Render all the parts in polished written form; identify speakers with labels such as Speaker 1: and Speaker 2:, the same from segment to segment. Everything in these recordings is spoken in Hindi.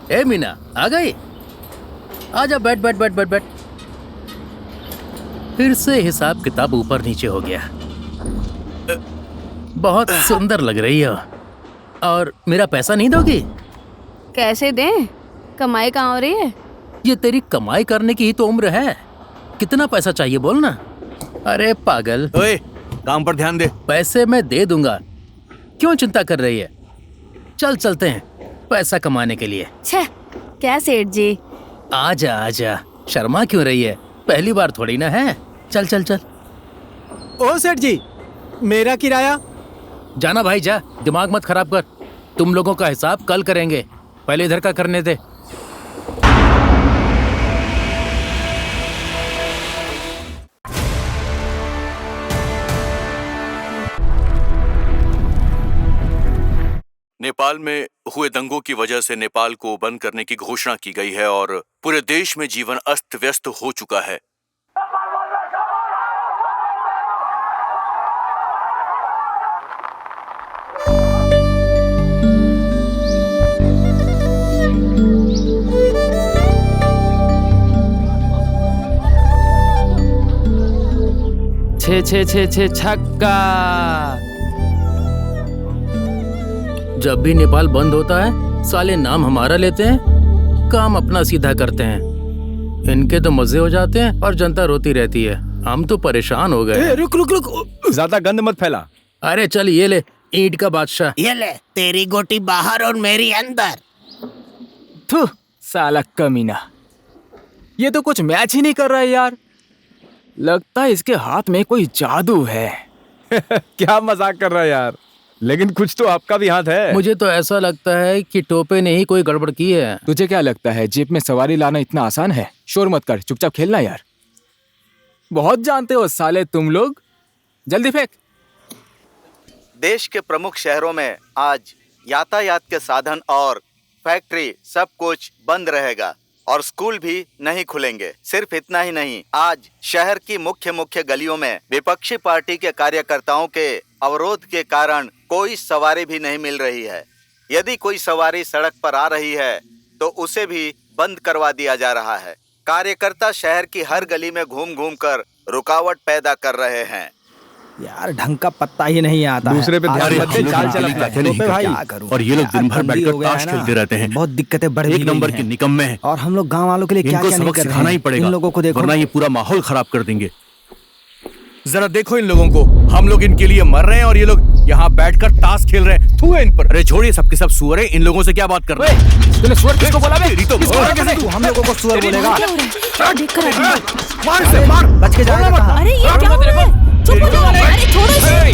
Speaker 1: ए मीना, आ गई? आजा, बैठ बैठ बैठ बैठ बैठ। फिर से हिसाब किताब ऊपर नीचे हो गया। बहुत सुंदर लग रही हो। और मेरा पैसा नहीं दोगी?
Speaker 2: कैसे दें? कमाई कहाँ हो रही है?
Speaker 1: ये तेरी कमाई करने की ही तो उम्र है। कितना पैसा चाहिए बोल ना। अरे पागल।
Speaker 3: ओए, काम पर ध्यान दे।
Speaker 1: पैसे मैं दे दूंगा, क्यों चिंता कर रही है? चल चलते हैं पैसा कमाने के लिए।
Speaker 2: छह, क्या सेठ जी?
Speaker 1: आजा आजा, शर्मा क्यों रही है? पहली बार थोड़ी ना है। चल चल चल।
Speaker 4: ओ सेठ जी, मेरा किराया?
Speaker 1: जाना भाई, जा, दिमाग मत खराब कर। तुम लोगों का हिसाब कल करेंगे, पहले इधर का करने दे।
Speaker 3: नेपाल में हुए दंगों की वजह से नेपाल को बंद करने की घोषणा की गई है और पूरे देश में जीवन अस्त व्यस्त हो चुका है।
Speaker 5: छे छे छे छे छक्का।
Speaker 1: जब भी नेपाल बंद होता है साले नाम हमारा लेते हैं, काम अपना सीधा करते हैं। इनके तो मजे हो जाते हैं और जनता रोती रहती है। हम तो परेशान हो गए।
Speaker 4: रुक रुक रुक,
Speaker 6: ज्यादा गंद मत फैला।
Speaker 1: अरे चल, ये ले ईंट का बादशाह।
Speaker 7: ये ले, तेरी गोटी बाहर और मेरी अंदर।
Speaker 5: थू, साला कमीना। ये तो कुछ मैच ही नहीं कर रहा है यार। लगता है इसके हाथ में कोई जादू है।
Speaker 6: क्या मजाक कर रहा है यार, लेकिन कुछ तो आपका भी हाथ है।
Speaker 1: मुझे तो ऐसा लगता है कि टोपे ने ही कोई गड़बड़ की है।
Speaker 5: तुझे क्या लगता है जेब में सवारी लाना इतना आसान है? शोर मत कर, चुपचाप खेलना यार। बहुत जानते हो साले तुम लोग। जल्दी फेंक।
Speaker 8: देश के प्रमुख शहरों में आज यातायात के साधन और फैक्ट्री सब कुछ बंद रहेगा और स्कूल भी नहीं खुलेंगे। सिर्फ इतना ही नहीं, आज शहर की मुख्य गलियों में विपक्षी पार्टी के कार्यकर्ताओं के अवरोध के कारण कोई सवारी भी नहीं मिल रही है। यदि कोई सवारी सड़क पर आ रही है तो उसे भी बंद करवा दिया जा रहा है। कार्यकर्ता शहर की हर गली में घूम घूम कर रुकावट पैदा कर रहे हैं।
Speaker 4: यार ढंग का पत्ता ही नहीं आता है।
Speaker 6: दूसरे पे ध्यान मत दे, चाल चला
Speaker 4: भाई।
Speaker 3: और ये लोग दिन भर बैठकर ताश खेलते रहते हैं।
Speaker 4: बहुत दिक्कतें बढ़
Speaker 3: एक नंबर के निकम्मे हैं।
Speaker 4: और हम लोग गांव वालों के लिए क्या
Speaker 3: इनको
Speaker 4: क्या नहीं
Speaker 3: सबक
Speaker 4: कर रहे
Speaker 3: सिखाना
Speaker 4: हैं।
Speaker 3: ही पड़ेगा,
Speaker 4: इन लोगों को देखो,
Speaker 3: वरना ये पूरा माहौल खराब कर देंगे। जरा देखो इन लोगों को, हम लोग इनके लिए मर रहे हैं और ये लोग यहाँ बैठकर ताश खेल रहे हैं। थू है इन पर। अरे छोड़िए, सबके सब सुअर हैं, इन लोगों से क्या बात कर रहे हैं?
Speaker 5: तूने सुअर किसको बोला बे?
Speaker 4: तू हम लोगों को सुअर बोलेगा?
Speaker 3: मार से मार,
Speaker 4: बच के जाएगा कहाँ?
Speaker 2: अरे ये क्या हो रहा है? चुप हो जाओ। अरे छोड़ो इसे। अरे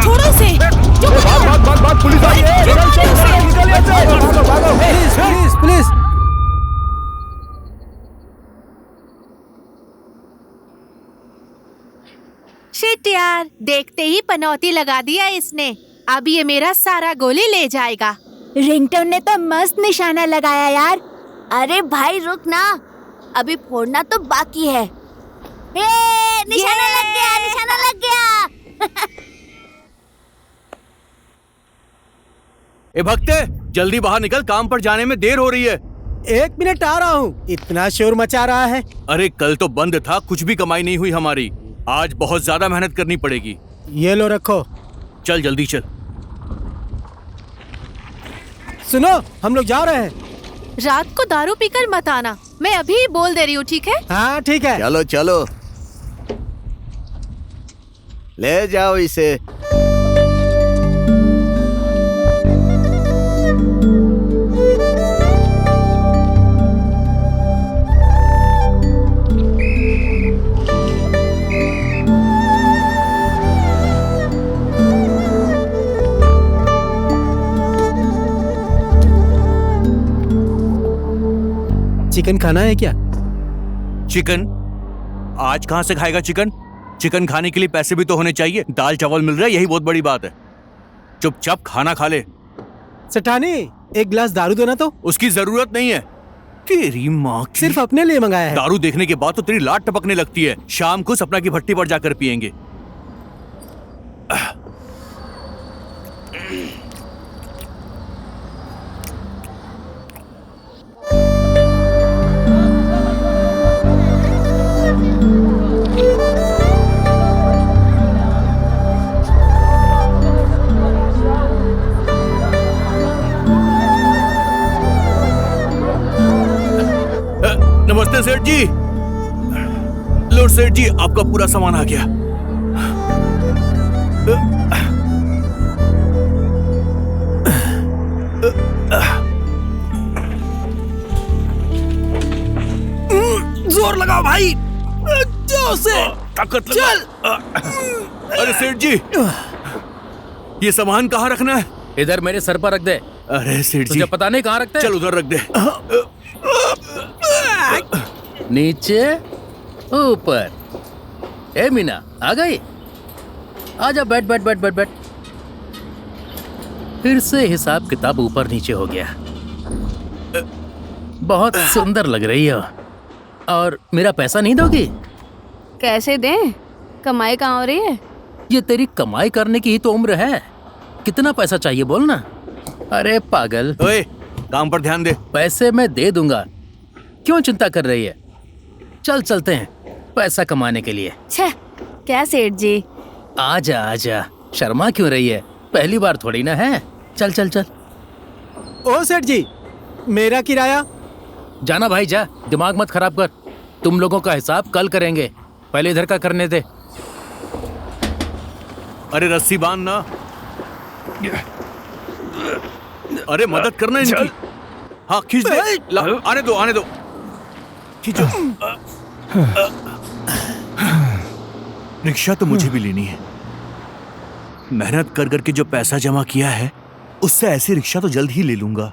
Speaker 2: छोड़ो इसे। चुप हो जाओ।
Speaker 6: बात पुलिस आ रही है।
Speaker 4: Police police.
Speaker 2: शिट यार, देखते ही पनौती लगा दिया इसने। अब ये मेरा सारा गोली ले जाएगा।
Speaker 9: रिंगटोन ने तो मस्त निशाना लगाया यार। अरे भाई रुक ना, अभी फोड़ना तो बाकी है। निशाना लग गया, निशाना लग गया।
Speaker 3: ए भक्ते, जल्दी बाहर निकल, काम पर जाने में देर हो रही है।
Speaker 4: 1 मिनट आ रहा हूँ। इतना शोर मचा रहा है।
Speaker 3: अरे कल तो बंद था, कुछ भी कमाई नहीं हुई हमारी। आज बहुत ज्यादा मेहनत करनी पड़ेगी।
Speaker 4: ये लो रखो।
Speaker 3: चल जल्दी चल।
Speaker 4: सुनो, हम लोग जा रहे हैं।
Speaker 2: रात को दारू पीकर मत आना, मैं अभी बोल दे रही हूँ, ठीक है?
Speaker 4: हाँ ठीक है।
Speaker 8: चलो चलो, ले जाओ इसे।
Speaker 4: चिकन खाना है क्या?
Speaker 3: चिकन? आज कहाँ से खाएगा चिकन? चिकन खाने के लिए पैसे भी तो होने चाहिए। दाल चावल मिल रहा है, यही बहुत बड़ी बात है। चुपचाप खाना खा ले।
Speaker 4: सेठानी, एक गिलास दारू देना तो।
Speaker 3: उसकी जरूरत नहीं है। तेरी माँ की।
Speaker 4: सिर्फ अपने लिए मंगाया है।
Speaker 3: दारू देखने के बाद तो तेरी लाट टपकने लगती है। शाम को सपना की भट्टी पर जाकर पियेंगे। नमस्ते सेठ जी। लो सेठ जी, आपका पूरा सामान आ गया।
Speaker 4: जोर लगाओ भाई, जोर से।
Speaker 3: ताकत चल। अरे सेठ जी, ये सामान कहाँ रखना है?
Speaker 1: इधर मेरे सर पर रख दे।
Speaker 3: अरे सेठ जी,
Speaker 1: तुझे पता नहीं कहाँ रखते?
Speaker 3: चल उधर रख दे।
Speaker 1: नीचे ऊपर। ए मीना, आ गई? आजा, बैठ बैठ बैठ बैठ बैठ। फिर से हिसाब किताब ऊपर नीचे हो गया। बहुत सुंदर लग रही हो। और मेरा पैसा नहीं दोगी?
Speaker 9: कैसे दें? कमाई कहाँ हो रही है?
Speaker 1: ये तेरी कमाई करने की ही तो उम्र है। कितना पैसा चाहिए बोल ना। अरे पागल,
Speaker 3: ओए, काम पर ध्यान दे।
Speaker 1: पैसे मैं दे दूंगा, क्यों चिंता कर रही है? चल चलते हैं पैसा कमाने के लिए।
Speaker 9: छह, क्या सेठ जी?
Speaker 1: आजा आजा, शर्मा क्यों रही है? पहली बार थोड़ी ना है। चल चल चल।
Speaker 4: ओ सेठ जी, मेरा किराया।
Speaker 1: जाना भाई, जा, दिमाग मत खराब कर। तुम लोगों का हिसाब कल करेंगे, पहले इधर का करने दे।
Speaker 3: अरे रस्सी बांध ना। अरे मदद करना इनकी। हाँ खींच दे। आने दो आने दो, खींचो। रिक्शा तो मुझे भी लेनी है। मेहनत कर करके जो पैसा जमा किया है, उससे ऐसी रिक्शा तो जल्द ही ले लूंगा।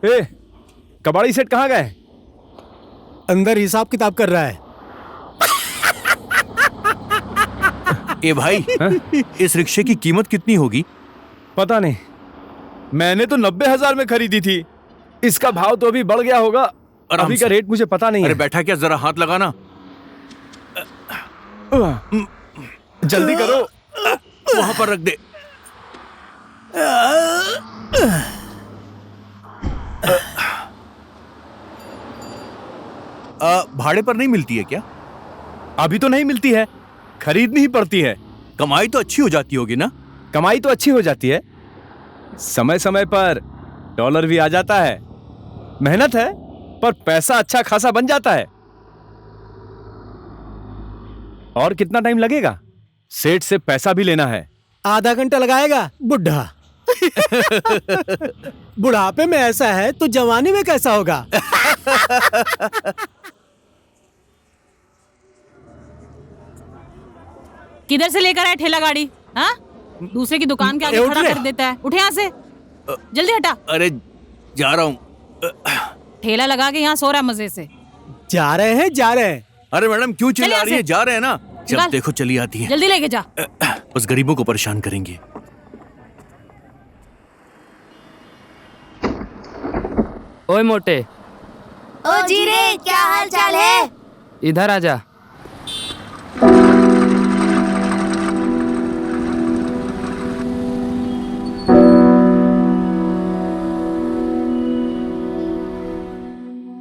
Speaker 6: ए, कबाड़ी सेठ कहाँ गए?
Speaker 4: अंदर हिसाब किताब कर रहा है।
Speaker 3: ए भाई, इस रिक्शे की कीमत कितनी होगी?
Speaker 6: पता नहीं, मैंने तो 90,000 में खरीदी थी। इसका भाव तो अभी बढ़ गया होगा।
Speaker 3: आराम
Speaker 6: अभी
Speaker 3: से।
Speaker 6: का रेट मुझे पता नहीं
Speaker 3: अरे
Speaker 6: है।
Speaker 3: बैठा क्या, जरा हाथ लगाना।
Speaker 6: जल्दी करो।
Speaker 3: वहां पर रख दे। भाड़े पर नहीं मिलती है क्या?
Speaker 6: अभी तो नहीं मिलती है, खरीदनी ही पड़ती है।
Speaker 3: कमाई तो अच्छी हो जाती होगी ना?
Speaker 6: कमाई तो अच्छी हो जाती है, समय समय पर डॉलर भी आ जाता है। मेहनत है, पर पैसा अच्छा खासा बन जाता है। और कितना टाइम लगेगा? सेठ से पैसा भी लेना है।
Speaker 4: आधा घंटा लगाएगा बुढ़ा। बुढ़ापे में ऐसा है तो जवानी में कैसा होगा?
Speaker 10: किधर से लेकर आए ठेला गाड़ी? हाँ, दूसरे की दुकान के आगे
Speaker 4: उठ
Speaker 10: खड़ा
Speaker 4: रे।
Speaker 10: कर देता है। उठे यहाँ से, जल्दी हटा।
Speaker 3: अरे जा रहा हूँ।
Speaker 10: ठेला लगा के यहाँ सो रहा है मजे से।
Speaker 4: जा रहे हैं जा रहे हैं।
Speaker 3: अरे मैडम क्यों चिल्ला
Speaker 10: यहाँ
Speaker 3: रही है?
Speaker 10: से।
Speaker 3: जा रहे हैं ना। जब
Speaker 10: निकाल।
Speaker 3: देखो चली आती है।
Speaker 10: जल्दी लेके जा।
Speaker 3: बस गरीबों को परेशान करेंगे।
Speaker 5: ओए मोटे,
Speaker 9: ओ जीरे, क्या हाल चाल है?
Speaker 5: इधर आजा।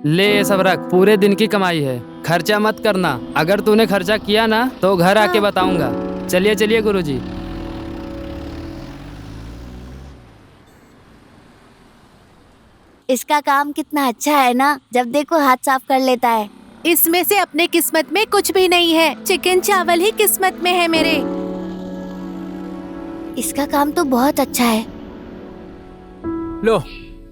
Speaker 5: ले ये सब रख, पूरे दिन की कमाई है। खर्चा मत करना, अगर तूने खर्चा किया ना तो घर आके बताऊंगा। चलिए चलिए गुरुजी।
Speaker 9: इसका काम कितना अच्छा है ना, जब देखो हाथ साफ कर लेता है।
Speaker 2: इसमें से अपने किस्मत में कुछ भी नहीं है। चिकन चावल ही किस्मत में है मेरे।
Speaker 9: इसका काम तो बहुत अच्छा है।
Speaker 5: लो,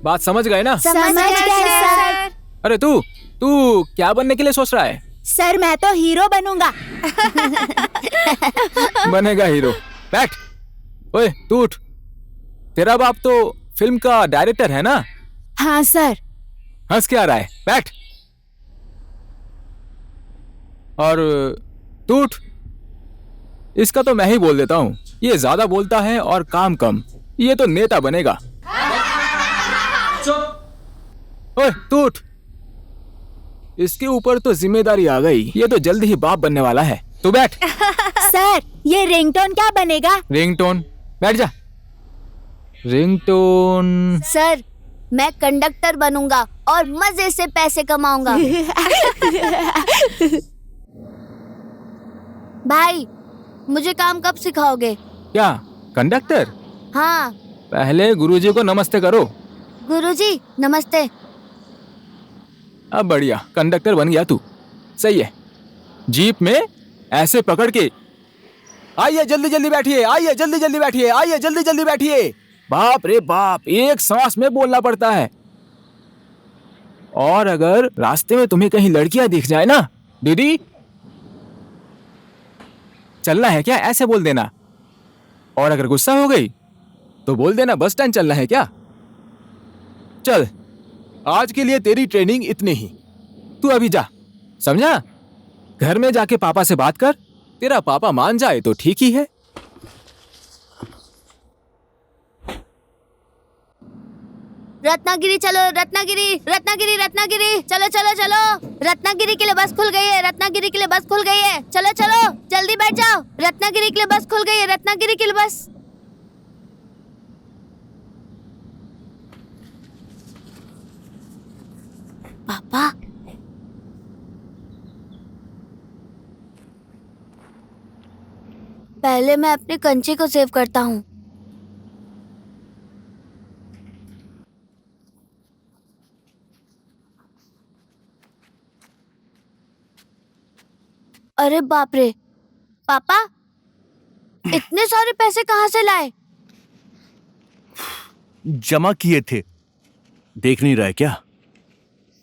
Speaker 5: बात समझ गए ना?
Speaker 9: समझ गए सर।
Speaker 5: अरे तू तू क्या बनने के लिए सोच रहा है?
Speaker 9: सर मैं तो हीरो बनूंगा।
Speaker 5: बनेगा हीरो। बैठ। ओए तू उठ। तेरा बाप तो फिल्म का डायरेक्टर है ना?
Speaker 9: हाँ सर।
Speaker 5: हंस क्या रहा है? बैठ। और तू उठ। इसका तो मैं ही बोल देता हूँ। ये ज्यादा बोलता है और काम कम। ये तो नेता बनेगा। ओए तू उठ। इसके ऊपर तो जिम्मेदारी आ गई। ये तो जल्द ही बाप बनने वाला है। तू बैठ।
Speaker 9: सर ये रिंगटोन क्या बनेगा?
Speaker 5: रिंगटोन? बैठ जा। रिंगटोन?
Speaker 9: सर मैं कंडक्टर बनूंगा और मजे से पैसे कमाऊंगा। भाई मुझे काम कब सिखाओगे?
Speaker 5: क्या कंडक्टर?
Speaker 9: हाँ।
Speaker 5: पहले गुरुजी को नमस्ते करो।
Speaker 9: गुरुजी नमस्ते।
Speaker 5: अब बढ़िया, कंडक्टर बन गया तू। सही है। जीप में ऐसे पकड़ के, आइए जल्दी जल्दी बैठिए, आइए जल्दी जल्दी बैठिए, आइए जल्दी जल्दी बैठिए। बाप रे बाप, एक सांस में बोलना पड़ता है। और अगर रास्ते में तुम्हें कहीं लड़कियां दिख जाए ना, दीदी चलना है क्या, ऐसे बोल देना। और अगर गुस्सा हो गई तो बोल देना बस स्टैंड चलना है क्या। चल, आज के लिए तेरी ट्रेनिंग इतनी ही। तू अभी जा, समझा? घर में जाके पापा से बात कर, तेरा पापा मान जाए तो ठीक ही है।
Speaker 9: रत्नागिरी चलो, रत्नागिरी रत्नागिरी रत्नागिरी, चलो चलो चलो। रत्नागिरी के लिए बस खुल गई है, रत्नागिरी के लिए बस खुल गई है। चलो चलो जल्दी बैठ जाओ, रत्नागिरी के लिए बस खुल गई है, रत्नागिरी के लिए बस। पापा, पहले मैं अपने कंचे को सेव करता हूँ। अरे बाप रे, पापा इतने सारे पैसे कहाँ से लाए?
Speaker 3: जमा किए थे, देख नहीं रहा है क्या?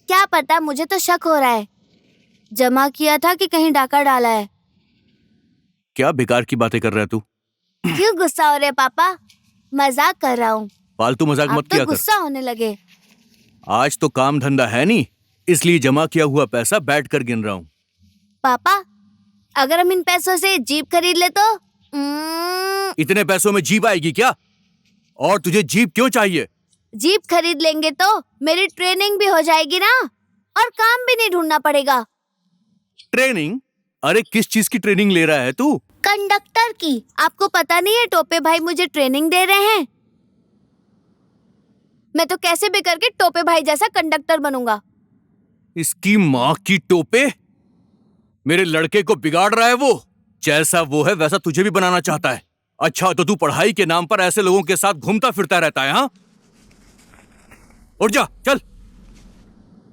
Speaker 9: क्या पता, मुझे तो शक हो रहा है। जमा किया था कि कहीं डाका डाला है।
Speaker 3: क्या बेकार की बातें कर रहा है तू?
Speaker 9: क्यों गुस्सा हो रहे पापा? मजाक कर रहा हूँ।
Speaker 3: फालतू मजाक मत किया
Speaker 9: तो
Speaker 3: कर।
Speaker 9: गुस्सा होने लगे।
Speaker 3: आज तो काम धंधा है नहीं, इसलिए जमा किया हुआ पैसा बैठ कर गिन रहा हूँ।
Speaker 9: पापा, अगर हम इन पैसों से जीप खरीद ले तो?
Speaker 3: इतने पैसों में जीप आएगी क्या? और तुझे जीप क्यों चाहिए?
Speaker 9: जीप खरीद लेंगे तो मेरी ट्रेनिंग भी हो जाएगी ना, और काम भी नहीं ढूंढना पड़ेगा।
Speaker 3: ट्रेनिंग? अरे किस चीज की ट्रेनिंग ले रहा है तू?
Speaker 9: कंडक्टर की। आपको पता नहीं है, टोपे भाई मुझे ट्रेनिंग दे रहे हैं। मैं तो कैसे भी करके टोपे भाई जैसा कंडक्टर बनूंगा।
Speaker 3: इसकी माँ की टोपे, मेरे लड़के को बिगाड़ रहा है वो। जैसा वो है वैसा तुझे भी बनाना चाहता है। अच्छा, तो तू पढ़ाई के नाम पर ऐसे लोगों के साथ घूमता फिरता रहता है? हाँ, उठ जा, चल।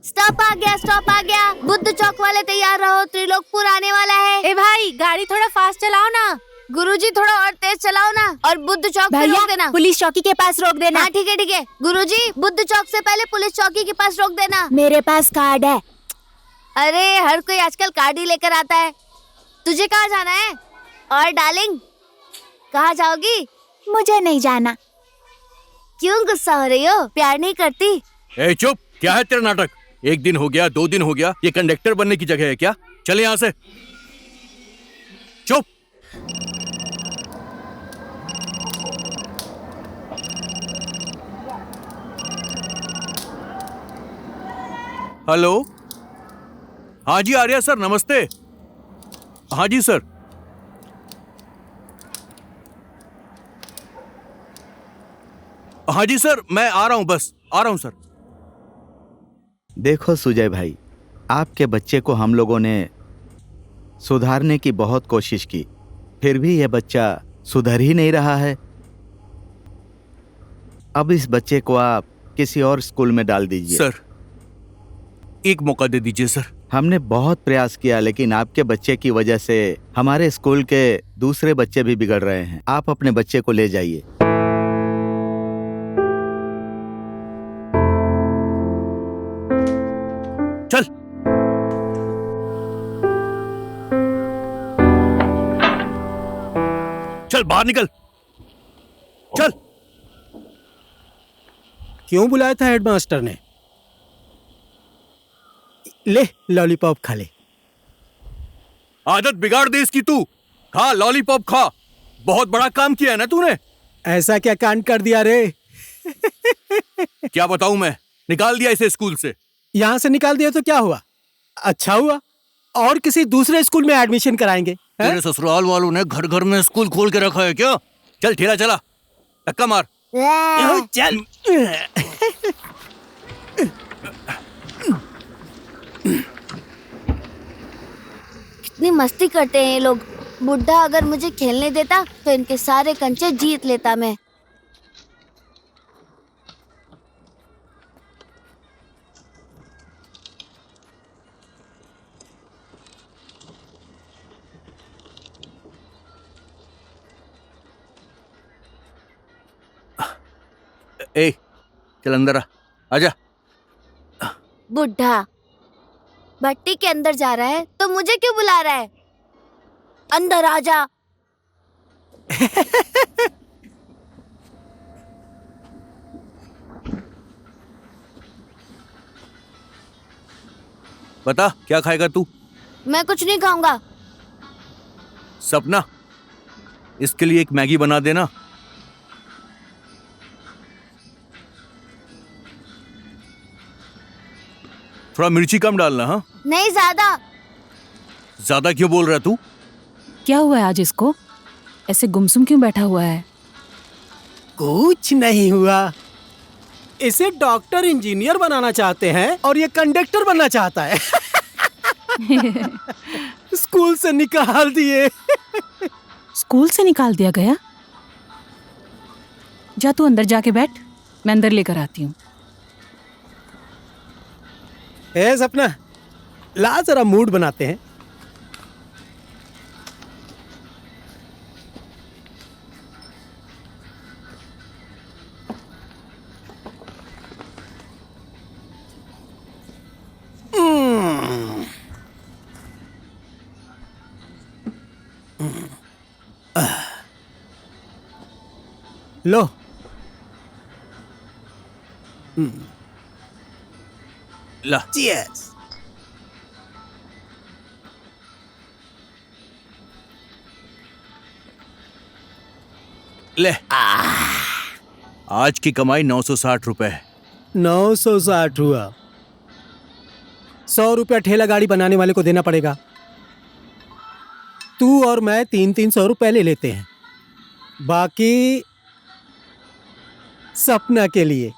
Speaker 9: स्टॉप आ गया, स्टॉप आ गया। बुद्ध चौक वाले तैयार रहो, त्रिलोकपुर आने वाला है।
Speaker 2: ए भाई, गाड़ी थोड़ा फास्ट चलाओ ना।
Speaker 9: गुरुजी थोड़ा और तेज चलाओ ना, और बुद्ध चौक पे रोक देना।
Speaker 2: पुलिस चौकी के पास रोक देना।
Speaker 9: हाँ ठीक है ठीक है। गुरुजी, बुद्ध चौक से पहले पुलिस चौकी के पास रोक देना।
Speaker 2: मेरे पास कार्ड है।
Speaker 9: अरे हर कोई आजकल कार्ड ही लेकर आता है। तुझे कहाँ जाना है? और डार्लिंग, कहाँ जाओगी?
Speaker 2: मुझे नहीं जाना।
Speaker 9: क्यों गुस्सा हो रही हो? प्यार नहीं करती?
Speaker 3: ए चुप, क्या है तेरा नाटक? एक दिन हो गया, 2 दिन हो गया, ये कंडक्टर बनने की जगह है क्या? चल यहाँ से, चुप। हेलो, हाँ जी आर्या सर, नमस्ते। हाँ जी सर। हाँ जी सर, मैं आ रहा हूं, बस आ रहा हूं सर।
Speaker 8: देखो सुजय भाई, आपके बच्चे को हम लोगों ने सुधारने की बहुत कोशिश की, फिर भी यह बच्चा सुधर ही नहीं रहा है। अब इस बच्चे को आप किसी और स्कूल में डाल दीजिए।
Speaker 3: सर, एक मौका दे दीजिए सर।
Speaker 8: हमने बहुत प्रयास किया, लेकिन आपके बच्चे की वजह से हमारे स्कूल के दूसरे बच्चे भी बिगड़ रहे हैं। आप अपने बच्चे को ले जाइए।
Speaker 3: चल। चल बाहर निकल, चल।
Speaker 4: क्यों बुलाया था हेडमास्टर ने? ले लॉलीपॉप खा ले।
Speaker 3: आदत बिगाड़ दे इसकी तू। खा लॉलीपॉप खा। बहुत बड़ा काम किया है ना तूने।
Speaker 4: ऐसा क्या कांड कर दिया रे?
Speaker 3: क्या बताऊं मैं, निकाल दिया इसे स्कूल से।
Speaker 4: यहाँ से निकाल दिया तो क्या हुआ? अच्छा हुआ, और किसी दूसरे स्कूल में एडमिशन कराएंगे।
Speaker 3: तेरे ससुराल वालों ने घर घर में स्कूल खोल के रखा है क्या? चल ठेला चला, धक्का मार।
Speaker 4: चल।
Speaker 9: कितनी मस्ती करते हैं ये लोग। बुड्ढा अगर मुझे खेलने देता तो इनके सारे कंचे जीत लेता मैं।
Speaker 3: ए चल अंदर आ, आजा।
Speaker 9: बुढ़ा भट्टी के अंदर जा रहा है तो मुझे क्यों बुला रहा है? अंदर आ जा।
Speaker 3: बता क्या खाएगा तू?
Speaker 9: मैं कुछ नहीं खाऊंगा।
Speaker 3: सपना, इसके लिए एक मैगी बना देना। थोड़ा मिर्ची कम डालना। हाँ,
Speaker 9: नहीं ज्यादा।
Speaker 3: ज्यादा क्यों बोल रहा है तू?
Speaker 10: क्या हुआ है आज इसको? ऐसे गुमसुम क्यों बैठा हुआ है?
Speaker 4: कुछ नहीं हुआ। इसे डॉक्टर इंजीनियर बनाना चाहते हैं और ये कंडक्टर बनना चाहता है। स्कूल से निकाल दिए।
Speaker 10: स्कूल से निकाल दिया गया? जा तू अंदर जाके बैठ, मैं अंदर लेकर आती हूँ।
Speaker 4: ए सपना, ला जरा मूड बनाते हैं। लो।
Speaker 3: ला।
Speaker 4: Cheers।
Speaker 3: ले। आज की कमाई 960 रुपए है।
Speaker 4: 960 हुआ। 100 रुपया ठेला गाड़ी बनाने वाले को देना पड़ेगा। तू और मैं 300 रुपए ले लेते हैं, बाकी सपना के लिए।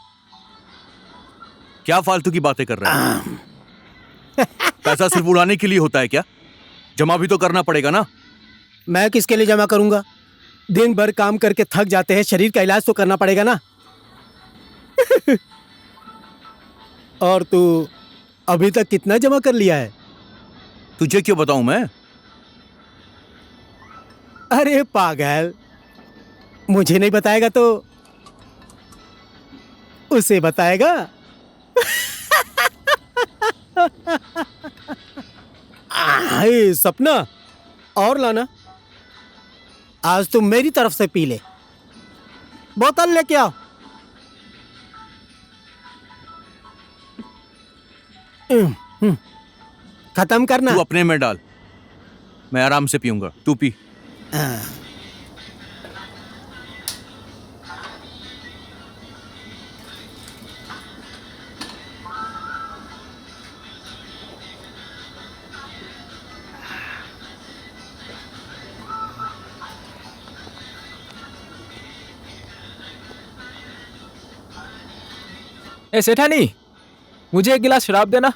Speaker 3: क्या फालतू की बातें कर रहा है? पैसा सिर्फ उड़ाने के लिए होता है क्या? जमा भी तो करना पड़ेगा ना।
Speaker 4: मैं किसके लिए जमा करूंगा? दिन भर काम करके थक जाते हैं, शरीर का इलाज तो करना पड़ेगा ना। और तू अभी तक कितना जमा कर लिया है?
Speaker 3: तुझे क्यों बताऊं मैं?
Speaker 4: अरे पागल, मुझे नहीं बताएगा तो उसे बताएगा। हे सपना, और लाना। आज तुम मेरी तरफ से पी ले। बोतल लेके आओ। खत्म करना।
Speaker 3: तू अपने में डाल, मैं आराम से पीऊंगा, तू पी।
Speaker 5: ए सेठानी, मुझे एक गिलास शराब देना,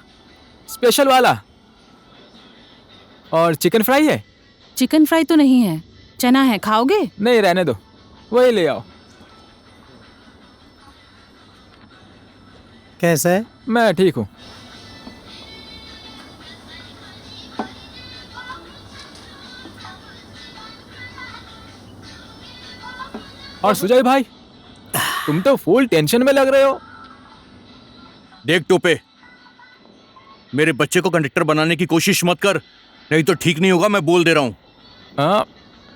Speaker 5: स्पेशल वाला। और चिकन फ्राई है?
Speaker 10: चिकन फ्राई तो नहीं है, चना है, खाओगे?
Speaker 5: नहीं, रहने दो, वही ले आओ।
Speaker 4: कैसा है?
Speaker 5: मैं ठीक हूँ। और सुजय भाई, तुम तो फुल टेंशन में लग रहे हो।
Speaker 3: देख टोपे, मेरे बच्चे को कंडक्टर बनाने की कोशिश मत कर, नहीं तो ठीक नहीं होगा, मैं बोल दे रहा हूँ।
Speaker 5: हाँ,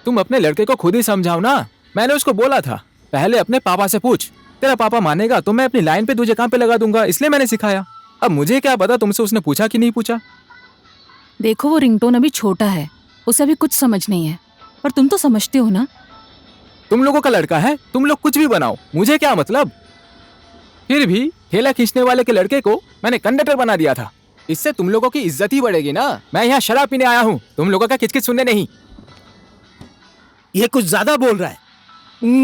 Speaker 5: तुम अपने लड़के को खुद ही समझाओ ना। मैंने उसको बोला था पहले अपने पापा से पूछ, तेरा पापा मानेगा तो मैं अपनी लाइन पे तुझे काम पे लगा दूंगा, इसलिए मैंने सिखाया। अब मुझे क्या पता तुमसे उसने पूछा कि नहीं पूछा।
Speaker 10: देखो, वो रिंगटोन अभी छोटा है, उसे अभी कुछ समझ नहीं है, पर तुम तो समझते हो ना।
Speaker 5: तुम लोगों का लड़का है, तुम लोग कुछ भी बनाओ, मुझे क्या मतलब। फिर भी ठेला खींचने वाले के लड़के को मैंने कंडक्टर बना दिया था, इससे तुम लोगों की इज्जत ही बढ़ेगी ना। मैं यहाँ शराब पीने आया हूँ, तुम लोगों का किचकिच सुनने नहीं।
Speaker 4: ये कुछ ज्यादा बोल रहा है,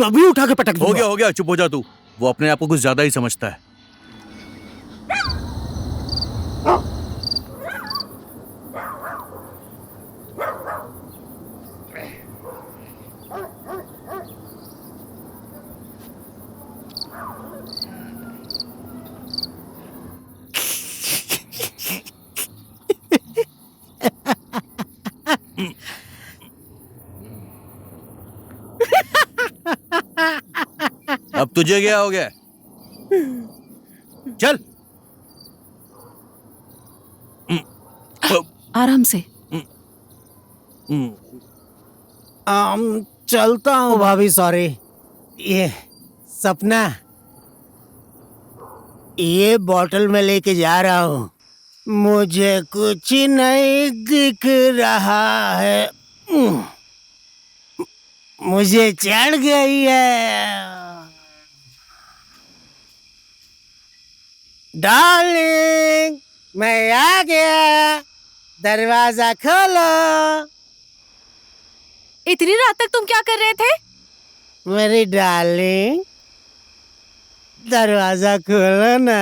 Speaker 4: अभी उठा के पटक दूंगा।
Speaker 3: हो गया, चुप हो जा तू। वो अपने आप को कुछ ज्यादा ही समझता है। अब तुझे क्या हो गया? चल।
Speaker 10: आराम से।
Speaker 4: चलता हूँ भाभी, सॉरी। ये सपना, ये बॉटल में लेके जा रहा हूँ। मुझे कुछ नहीं दिख रहा है, मुझे चढ़ गई है। डार्लिंग, मैं आ गया, दरवाजा खोलो।
Speaker 2: इतनी रात तक तुम क्या कर रहे थे?
Speaker 4: मेरी डार्लिंग, दरवाजा खोलो ना।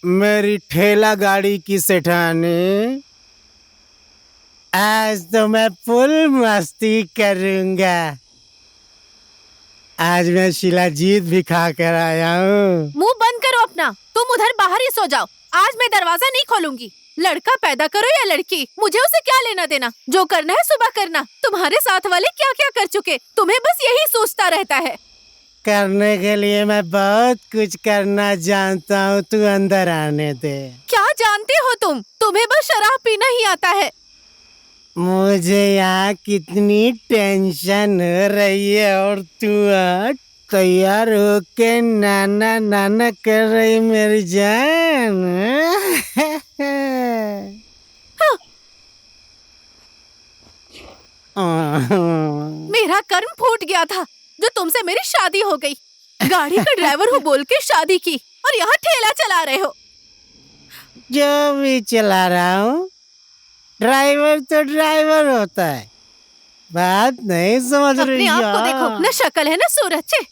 Speaker 4: मेरी ठेला गाड़ी की सेठानी, आज तो मैं फुल मस्ती करूंगा। आज मैं शिलाजीत भी खा कर आया हूँ।
Speaker 2: मुंह बंद करो अपना, तुम उधर बाहर ही सो जाओ। आज मैं दरवाजा नहीं खोलूंगी। लड़का पैदा करो या लड़की, मुझे उसे क्या लेना देना। जो करना है सुबह करना। तुम्हारे साथ वाले क्या क्या कर चुके, तुम्हें बस यही सोचता रहता है।
Speaker 4: करने के लिए मैं बहुत कुछ करना जानता हूँ, तू अंदर आने दे।
Speaker 2: क्या जानते हो तुम? तुम्हें बस शराब पीना ही आता है।
Speaker 4: मुझे यहाँ कितनी टेंशन हो रही है और तू आज तैयार होके नाना नाना कर रही मेरी जान।
Speaker 2: मेरा कर्म फूट गया था जो तुमसे मेरी शादी हो गई। गाड़ी का ड्राइवर हो बोल के शादी की और यहाँ ठेला चला रहे हो।
Speaker 4: जो भी चला रहा हूँ, ड्राइवर तो ड्राइवर होता है। बात नहीं समझ रही
Speaker 2: अपने आप को देखो, न शक्ल है न सूरत। छे।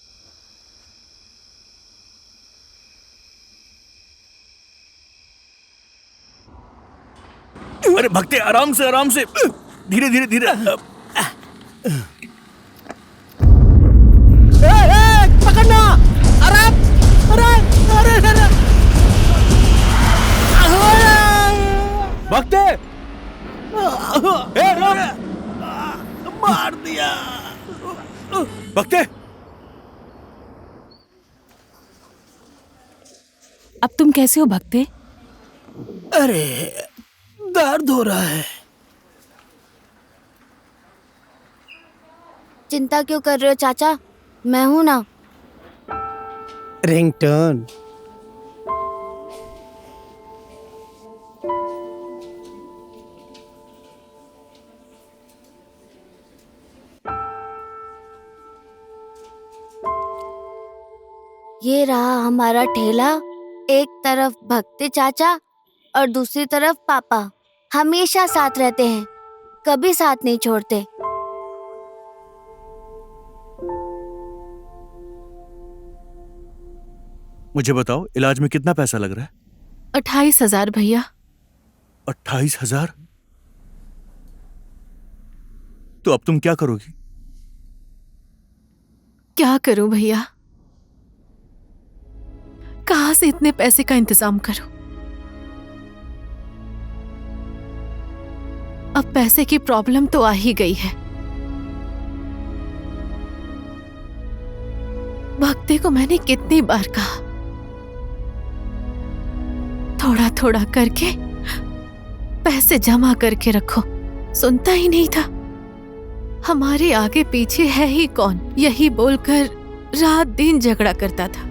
Speaker 3: अरे भक्ते, आराम से आराम से, धीरे धीरे धीरे।
Speaker 4: पकड़ना! अरे अरे अरे अरे!
Speaker 6: भक्ते,
Speaker 4: मार दिया।
Speaker 3: भक्ते,
Speaker 10: अब तुम कैसे हो भक्ते?
Speaker 4: अरे दर्द हो रहा है।
Speaker 9: चिंता क्यों कर रहे हो चाचा, मैं हूं ना।
Speaker 4: रिंगटोन।
Speaker 9: ये रहा हमारा ठेला। एक तरफ भक्ते चाचा और दूसरी तरफ पापा। हमेशा साथ रहते हैं, कभी साथ नहीं छोड़ते।
Speaker 3: मुझे बताओ, इलाज में कितना पैसा लग रहा है?
Speaker 10: 28,000 भैया।
Speaker 3: 28,000? तो अब तुम क्या करोगी?
Speaker 10: क्या करूं भैया, कहां से इतने पैसे का इंतजाम करूं? अब पैसे की प्रॉब्लम तो आ ही गई है। भक्ते को मैंने कितनी बार कहा, थोड़ा थोड़ा करके पैसे जमा करके रखो, सुनता ही नहीं था। हमारे आगे पीछे है ही कौन, यही बोलकर रात दिन झगड़ा करता था।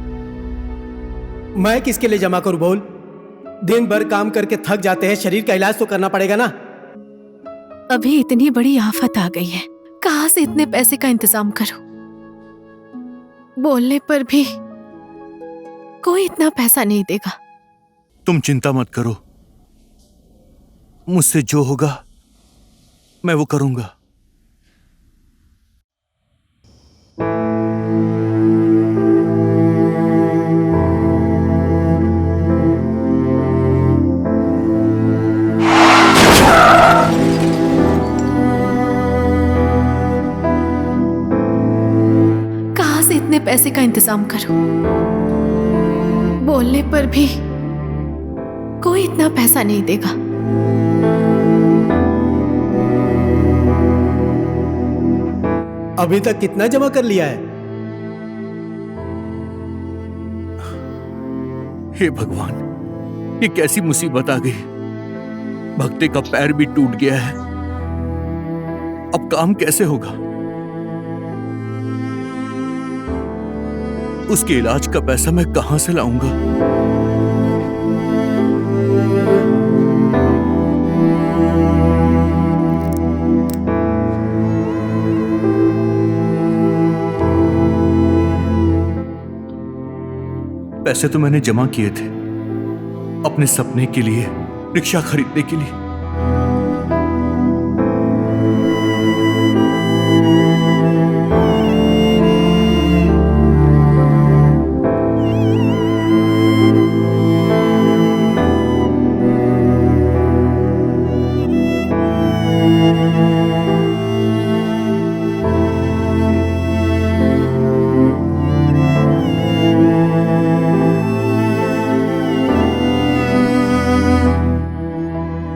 Speaker 4: मैं किसके लिए जमा करूं बोल? दिन भर काम करके थक जाते हैं, शरीर का इलाज तो करना पड़ेगा ना।
Speaker 10: अभी इतनी बड़ी आफत आ गई है, कहां से इतने पैसे का इंतजाम करूं? बोलने पर भी कोई इतना पैसा नहीं देगा।
Speaker 3: तुम चिंता मत करो, मुझसे जो होगा मैं वो करूंगा।
Speaker 10: कहां से इतने पैसे का इंतजाम करूं? बोलने पर भी कोई इतना पैसा नहीं देगा।
Speaker 4: अभी तक कितना जमा कर लिया है?
Speaker 3: हे भगवान, ये कैसी मुसीबत आ गई। भक्ते का पैर भी टूट गया है, अब काम कैसे होगा? उसके इलाज का पैसा मैं कहां से लाऊंगा? पैसे तो मैंने जमा किए थे अपने सपने के लिए, रिक्शा खरीदने के लिए।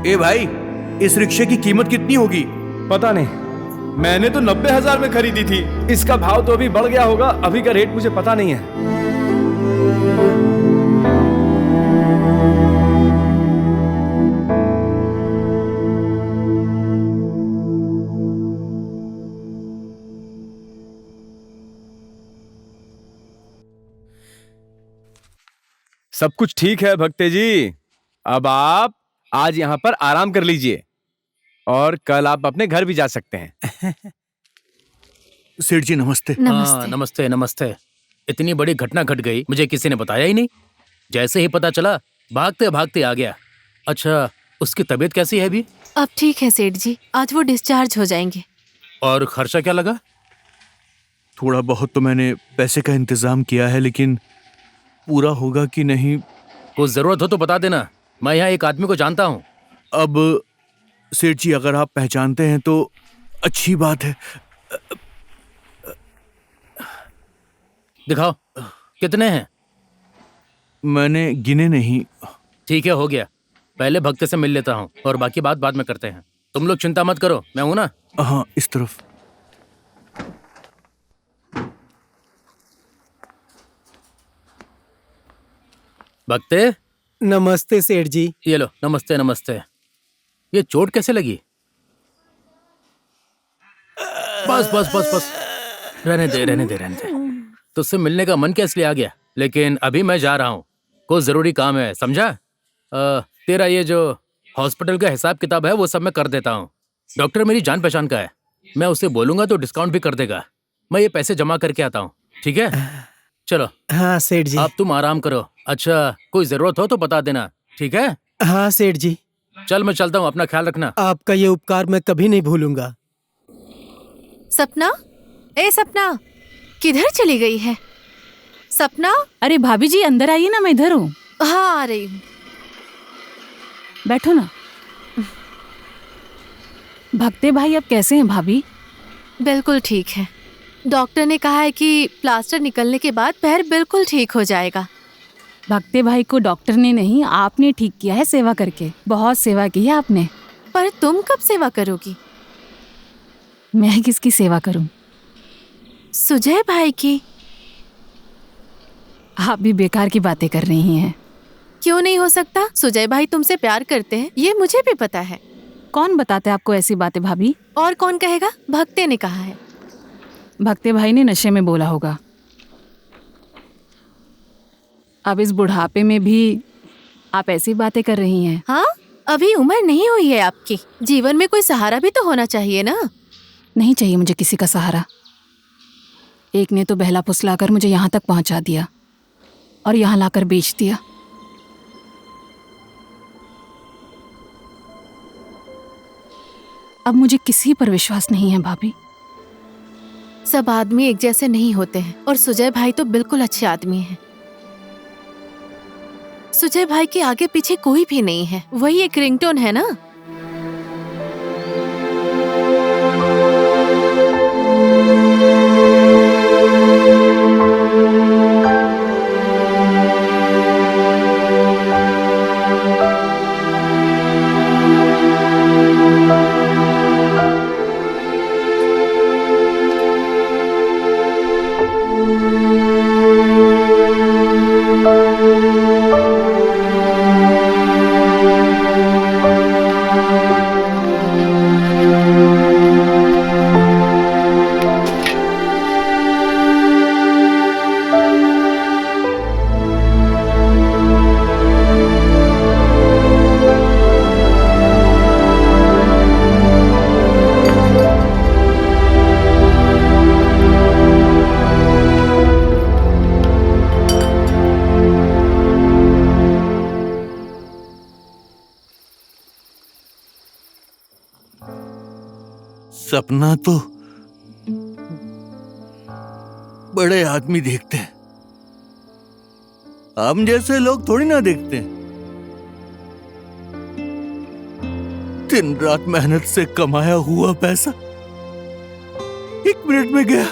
Speaker 3: ए भाई, इस रिक्शे की कीमत कितनी होगी?
Speaker 6: पता नहीं, मैंने तो 90,000 में खरीदी थी। इसका भाव तो अभी बढ़ गया होगा, अभी का रेट मुझे पता नहीं है। सब कुछ ठीक है भक्ते जी, अब आप आज यहाँ पर आराम कर लीजिए और कल आप अपने घर भी जा सकते हैं।
Speaker 3: सेठ जी नमस्ते।
Speaker 1: हाँ, नमस्ते नमस्ते। इतनी बड़ी घटना घट गई, मुझे किसी ने बताया ही नहीं। जैसे ही पता चला भागते भागते आ गया। अच्छा, उसकी तबीयत कैसी है अभी?
Speaker 10: अब ठीक है सेठ जी, आज वो डिस्चार्ज हो जाएंगे।
Speaker 1: और खर्चा क्या लगा?
Speaker 3: थोड़ा बहुत तो मैंने पैसे का इंतजाम किया है, लेकिन पूरा होगा कि नहीं?
Speaker 1: कुछ जरूरत हो तो बता देना, मैं यहाँ एक आदमी को जानता हूँ।
Speaker 3: अब सेठ जी अगर आप पहचानते हैं तो अच्छी बात है।
Speaker 1: दिखाओ कितने हैं?
Speaker 3: मैंने गिने नहीं।
Speaker 1: ठीक है, हो गया। पहले भक्त से मिल लेता हूँ और बाकी बात बाद में करते हैं। तुम लोग चिंता मत करो, मैं हूं ना।
Speaker 3: हाँ, इस तरफ।
Speaker 1: भक्ते,
Speaker 4: नमस्ते सेठ जी।
Speaker 1: ये लो। नमस्ते नमस्ते। ये चोट कैसे लगी? बस बस बस बस, रहने दे रहने दे रहने दे। तुझसे मिलने का मन कैसे आ गया, लेकिन अभी मैं जा रहा हूँ, कुछ जरूरी काम है, समझा? तेरा ये जो हॉस्पिटल का हिसाब किताब है वो सब मैं कर देता हूँ। डॉक्टर मेरी जान पहचान का है, मैं उससे बोलूंगा तो डिस्काउंट भी कर देगा। मैं ये पैसे जमा करके आता हूँ, ठीक है? चलो।
Speaker 4: हाँ सेठ जी।
Speaker 1: अब तुम आराम करो। अच्छा, कोई जरूरत हो तो बता देना, ठीक है?
Speaker 4: हाँ सेठ जी।
Speaker 1: चल मैं चलता हूँ, अपना ख्याल रखना।
Speaker 4: आपका ये उपकार मैं कभी नहीं भूलूंगा।
Speaker 10: सपना, ए सपना, किधर चली गई है? सपना।
Speaker 11: अरे भाभी जी अंदर आइए ना, मैं इधर हूँ।
Speaker 10: हाँ आ रही हूँ।
Speaker 11: बैठो ना। भक्ते भाई अब कैसे हैं भाभी?
Speaker 10: बिल्कुल ठीक है। डॉक्टर ने कहा है कि प्लास्टर निकलने के बाद पैर बिल्कुल ठीक हो जाएगा।
Speaker 11: भक्ते भाई को डॉक्टर ने नहीं, आपने ठीक किया है सेवा करके। बहुत सेवा की है आपने।
Speaker 10: पर तुम कब सेवा करोगी?
Speaker 11: मैं किसकी सेवा करूं?
Speaker 10: सुजय भाई की।
Speaker 11: आप भी बेकार की बातें कर रही हैं।
Speaker 10: क्यों नहीं हो सकता? सुजय भाई तुमसे प्यार करते हैं, ये मुझे भी पता है।
Speaker 11: कौन बताते आपको ऐसी बातें भाभी?
Speaker 10: और कौन कहेगा? भक्ते ने कहा है।
Speaker 11: भक्ते भाई ने नशे में बोला होगा। अब इस बुढ़ापे में भी आप ऐसी बातें कर रही हैं।
Speaker 10: हाँ, अभी उम्र नहीं हुई है आपकी, जीवन में कोई सहारा भी तो होना चाहिए ना।
Speaker 11: नहीं चाहिए मुझे किसी का सहारा। एक ने तो बहला फुसलाकर मुझे यहाँ तक पहुँचा दिया और यहाँ लाकर बेच दिया। अब मुझे किसी पर विश्वास नहीं है भाभी।
Speaker 10: सब आदमी एक जैसे नहीं होते हैं और सुजय भाई तो बिल्कुल अच्छे आदमी हैं। सुजय भाई के आगे पीछे कोई भी नहीं है, वही एक रिंगटोन है ना।
Speaker 3: सपना तो बड़े आदमी देखते हैं, हम जैसे लोग थोड़ी ना देखते हैं। दिन रात मेहनत से कमाया हुआ पैसा 1 मिनट में गया।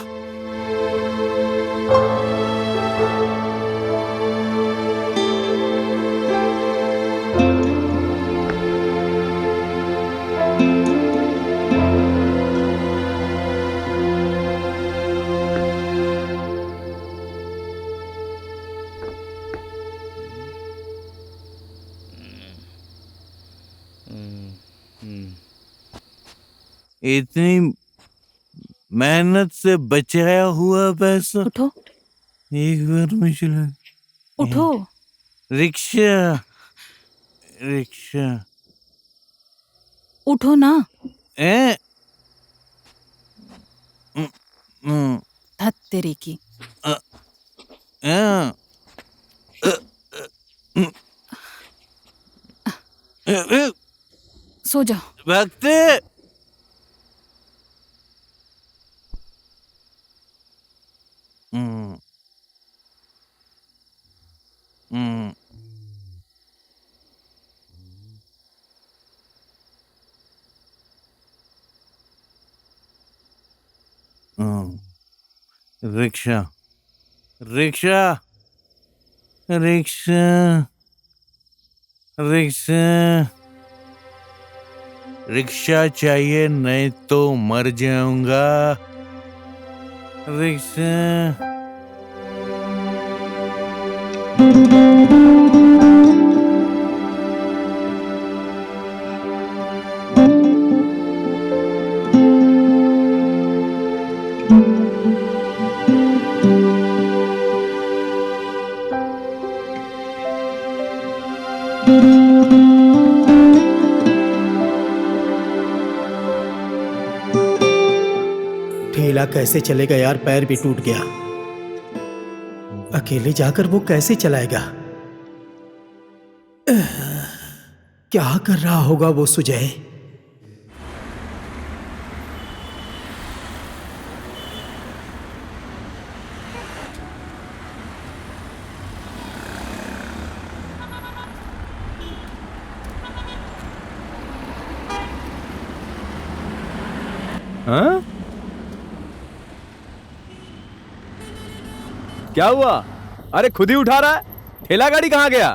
Speaker 3: इतनी मेहनत से बचाया हुआ पैसा
Speaker 11: उठो,
Speaker 3: एक बार में चला।
Speaker 11: उठो।
Speaker 3: रिक्शा रिक्शा
Speaker 11: उठो ना। धत तेरे की। सो जाओ।
Speaker 3: भक्ति rickshaw rickshaw rickshaw rickshaw rickshaw चाहिए, नहीं तो मर जाऊंगा। रिक्शा
Speaker 4: ठेला कैसे चलेगा यार, पैर भी टूट गया। अकेले जाकर वो कैसे चलाएगा? क्या कर रहा होगा वो सुजय?
Speaker 6: हाँ? क्या हुआ? अरे खुद ही उठा रहा है। ठेला गाड़ी कहाँ गया?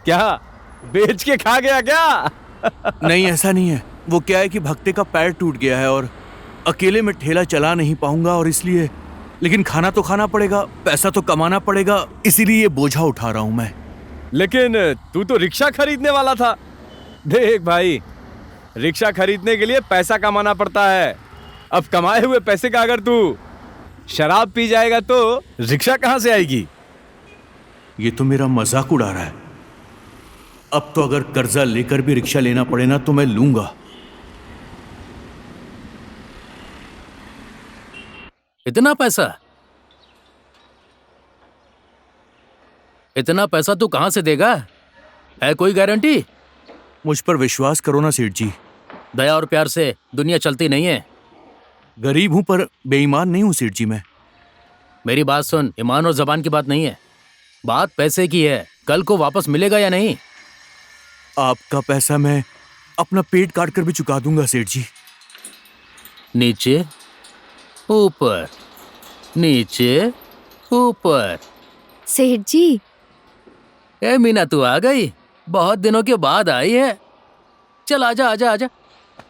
Speaker 6: क्या बेच के खा गया क्या?
Speaker 3: नहीं, ऐसा नहीं है। वो क्या है कि भक्ति का पैर टूट गया है और अकेले में ठेला चला नहीं पाऊंगा, और इसलिए, लेकिन खाना तो खाना पड़ेगा, पैसा तो कमाना पड़ेगा, इसीलिए ये बोझा उठा रहा हूं मैं।
Speaker 6: लेकिन तू तो रिक्शा खरीदने वाला था। देख भाई, रिक्शा खरीदने के लिए पैसा कमाना पड़ता है। अब कमाए हुए पैसे का अगर तू शराब पी जाएगा तो रिक्शा कहां से आएगी?
Speaker 3: ये तो मेरा मजाक उड़ा रहा है। अब तो अगर कर्जा लेकर भी रिक्शा लेना पड़े ना तो मैं लूंगा।
Speaker 1: इतना पैसा? इतना पैसा तू कहां से देगा? है कोई गारंटी?
Speaker 3: मुझ पर विश्वास करो ना सेठ जी।
Speaker 1: दया और प्यार से दुनिया चलती नहीं है।
Speaker 3: गरीब हूं पर बेईमान नहीं हूं सेठ जी मैं।
Speaker 1: मेरी बात सुन, ईमान और जबान की बात नहीं है, बात पैसे की है। कल को वापस मिलेगा या नहीं?
Speaker 3: आपका पैसा मैं अपना पेट काट कर भी चुका दूंगा सेठ जी।
Speaker 1: नीचे ऊपर, नीचे ऊपर।
Speaker 9: सेठ जी।
Speaker 1: ए मीना, तू आ गई? बहुत दिनों के बाद आई है। चल आजा आजा आजा।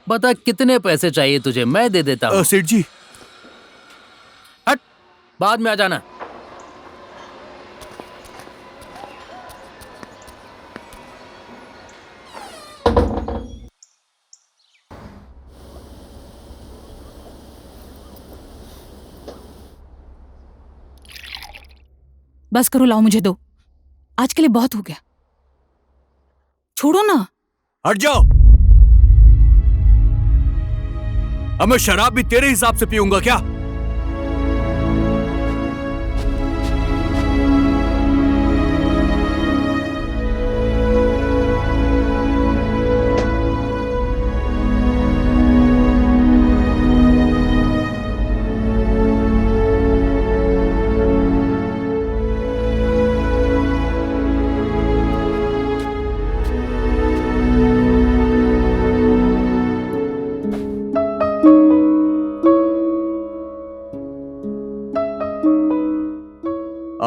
Speaker 1: बता कितने पैसे चाहिए तुझे, मैं दे देता हूँ।
Speaker 3: सेठ जी।
Speaker 1: हट, बाद में आ जाना।
Speaker 11: बस करो, लाओ मुझे दो। आज के लिए बहुत हो गया। छोड़ो ना।
Speaker 3: हट जाओ। अब मैं शराब भी तेरे हिसाब से पीऊंगा क्या?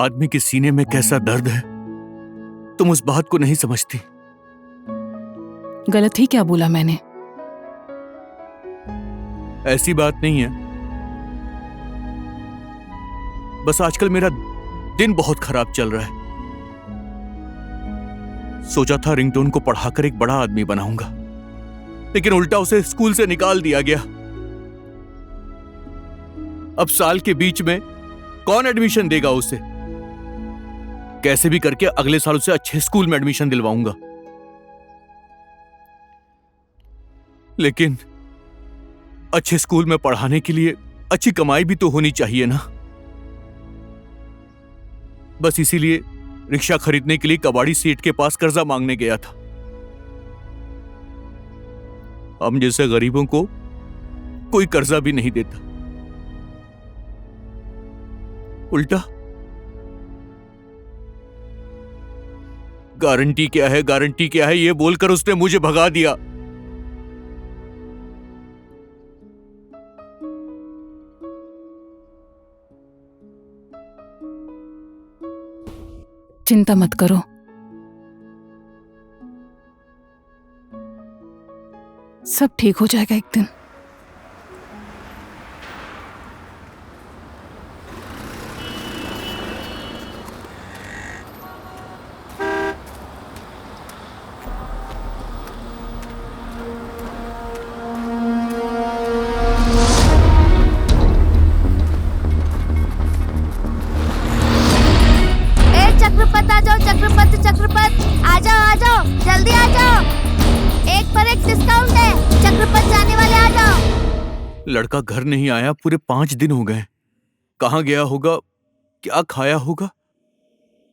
Speaker 3: आदमी के सीने में कैसा दर्द है तुम उस बात को नहीं समझती।
Speaker 11: गलत ही क्या बोला मैंने?
Speaker 3: ऐसी बात नहीं है, बस आजकल मेरा दिन बहुत खराब चल रहा है। सोचा था रिंगटोन को पढ़ाकर एक बड़ा आदमी बनाऊंगा, लेकिन उल्टा उसे स्कूल से निकाल दिया गया। अब साल के बीच में कौन एडमिशन देगा उसे? कैसे भी करके अगले साल उसे अच्छे स्कूल में एडमिशन दिलवाऊंगा। लेकिन अच्छे स्कूल में पढ़ाने के लिए अच्छी कमाई भी तो होनी चाहिए ना। बस इसीलिए रिक्शा खरीदने के लिए कबाड़ी सेठ के पास कर्जा मांगने गया था। हम जैसे गरीबों को कोई कर्जा भी नहीं देता, उल्टा गारंटी क्या है, गारंटी क्या है, ये बोलकर उसने मुझे भगा दिया।
Speaker 11: चिंता मत करो, सब ठीक हो जाएगा एक दिन।
Speaker 9: चक्रपत आ जाओ जल्दी आ जाओ, 1 पर 1 डिस्काउंट है। चक्रपत जाने वाले आ जाओ।
Speaker 3: लड़का घर नहीं आया, पूरे 5 दिन हो गए। कहाँ गया होगा, क्या खाया होगा?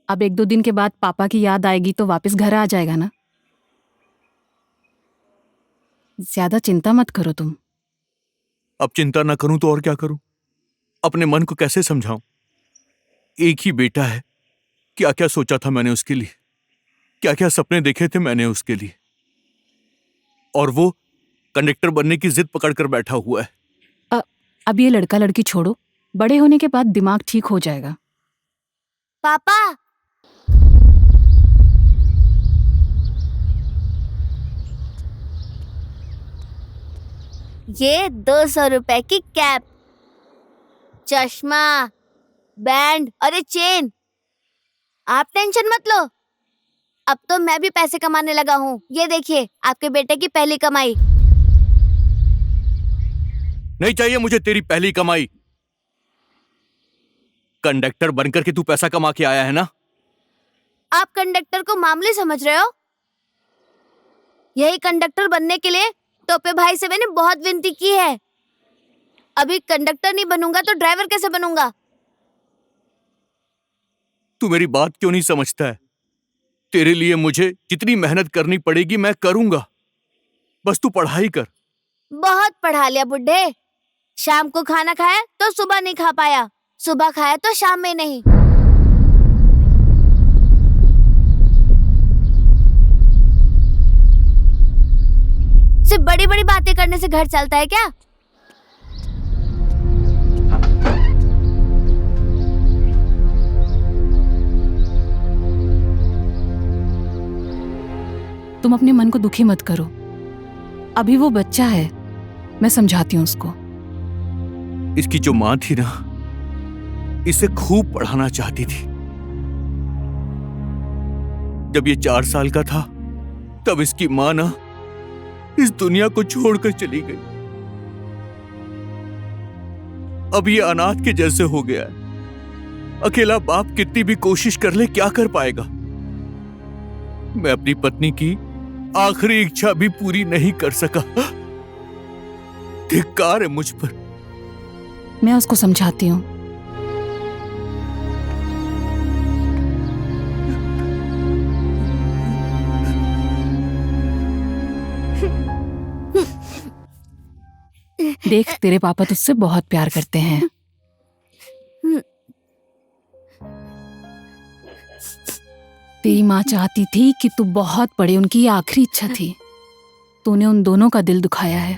Speaker 11: अब 1-2 दिन के बाद पापा की याद आएगी तो वापस घर आ जाएगा ना। ज्यादा चिंता मत करो तुम।
Speaker 3: अब चिंता ना करूं तो और क्या करूं? अपने मन को कैसे समझाऊं? एक ही बेटा है, क्या क्या सोचा था मैंने उसके लिए, क्या क्या सपने देखे थे मैंने उसके लिए, और वो कंडक्टर बनने की जिद पकड़कर बैठा हुआ है।
Speaker 11: अब ये लड़का लड़की छोड़ो, बड़े होने के बाद दिमाग ठीक हो जाएगा।
Speaker 9: पापा, ये 200 रुपए की कैप, चश्मा, बैंड और ये चेन। आप टेंशन मत लो, अब तो मैं भी पैसे कमाने लगा हूँ। ये देखिए आपके बेटे की पहली कमाई।
Speaker 3: नहीं चाहिए मुझे तेरी पहली कमाई। कंडक्टर बनकर के तू पैसा कमा के आया है ना।
Speaker 9: आप कंडक्टर को मामूली समझ रहे हो? यही कंडक्टर बनने के लिए टोपे भाई से मैंने बहुत विनती की है। अभी कंडक्टर नहीं बनूंगा तो ड्राइवर कैसे बनूंगा?
Speaker 3: तू मेरी बात क्यों नहीं समझता है? तेरे लिए मुझे जितनी मेहनत करनी पड़ेगी मैं करूंगा, बस तू पढ़ाई कर।
Speaker 9: बहुत पढ़ा लिया बुड्ढे। शाम को खाना खाया तो सुबह नहीं खा पाया, सुबह खाया तो शाम में नहीं। सिर्फ बड़ी बड़ी बातें करने से घर चलता है क्या?
Speaker 11: तुम अपने मन को दुखी मत करो, अभी वो बच्चा है, मैं समझाती हूँ उसको।
Speaker 3: इसकी जो माँ थी ना, इसे खूब पढ़ाना चाहती थी। जब ये 4 साल का था तब इसकी माँ ना इस दुनिया को छोड़कर चली गई। अब ये अनाथ के जैसे हो गया है। अकेला बाप कितनी भी कोशिश कर ले क्या कर पाएगा? मैं अपनी पत्नी की आखिरी इच्छा भी पूरी नहीं कर सका। धिक्कार है मुझ पर।
Speaker 11: मैं उसको समझाती हूँ। देख, तेरे पापा तुझसे बहुत प्यार करते हैं। तेरी माँ चाहती थी कि तू बहुत पढ़े, उनकी ये आखिरी इच्छा थी। तूने उन दोनों का दिल दुखाया है।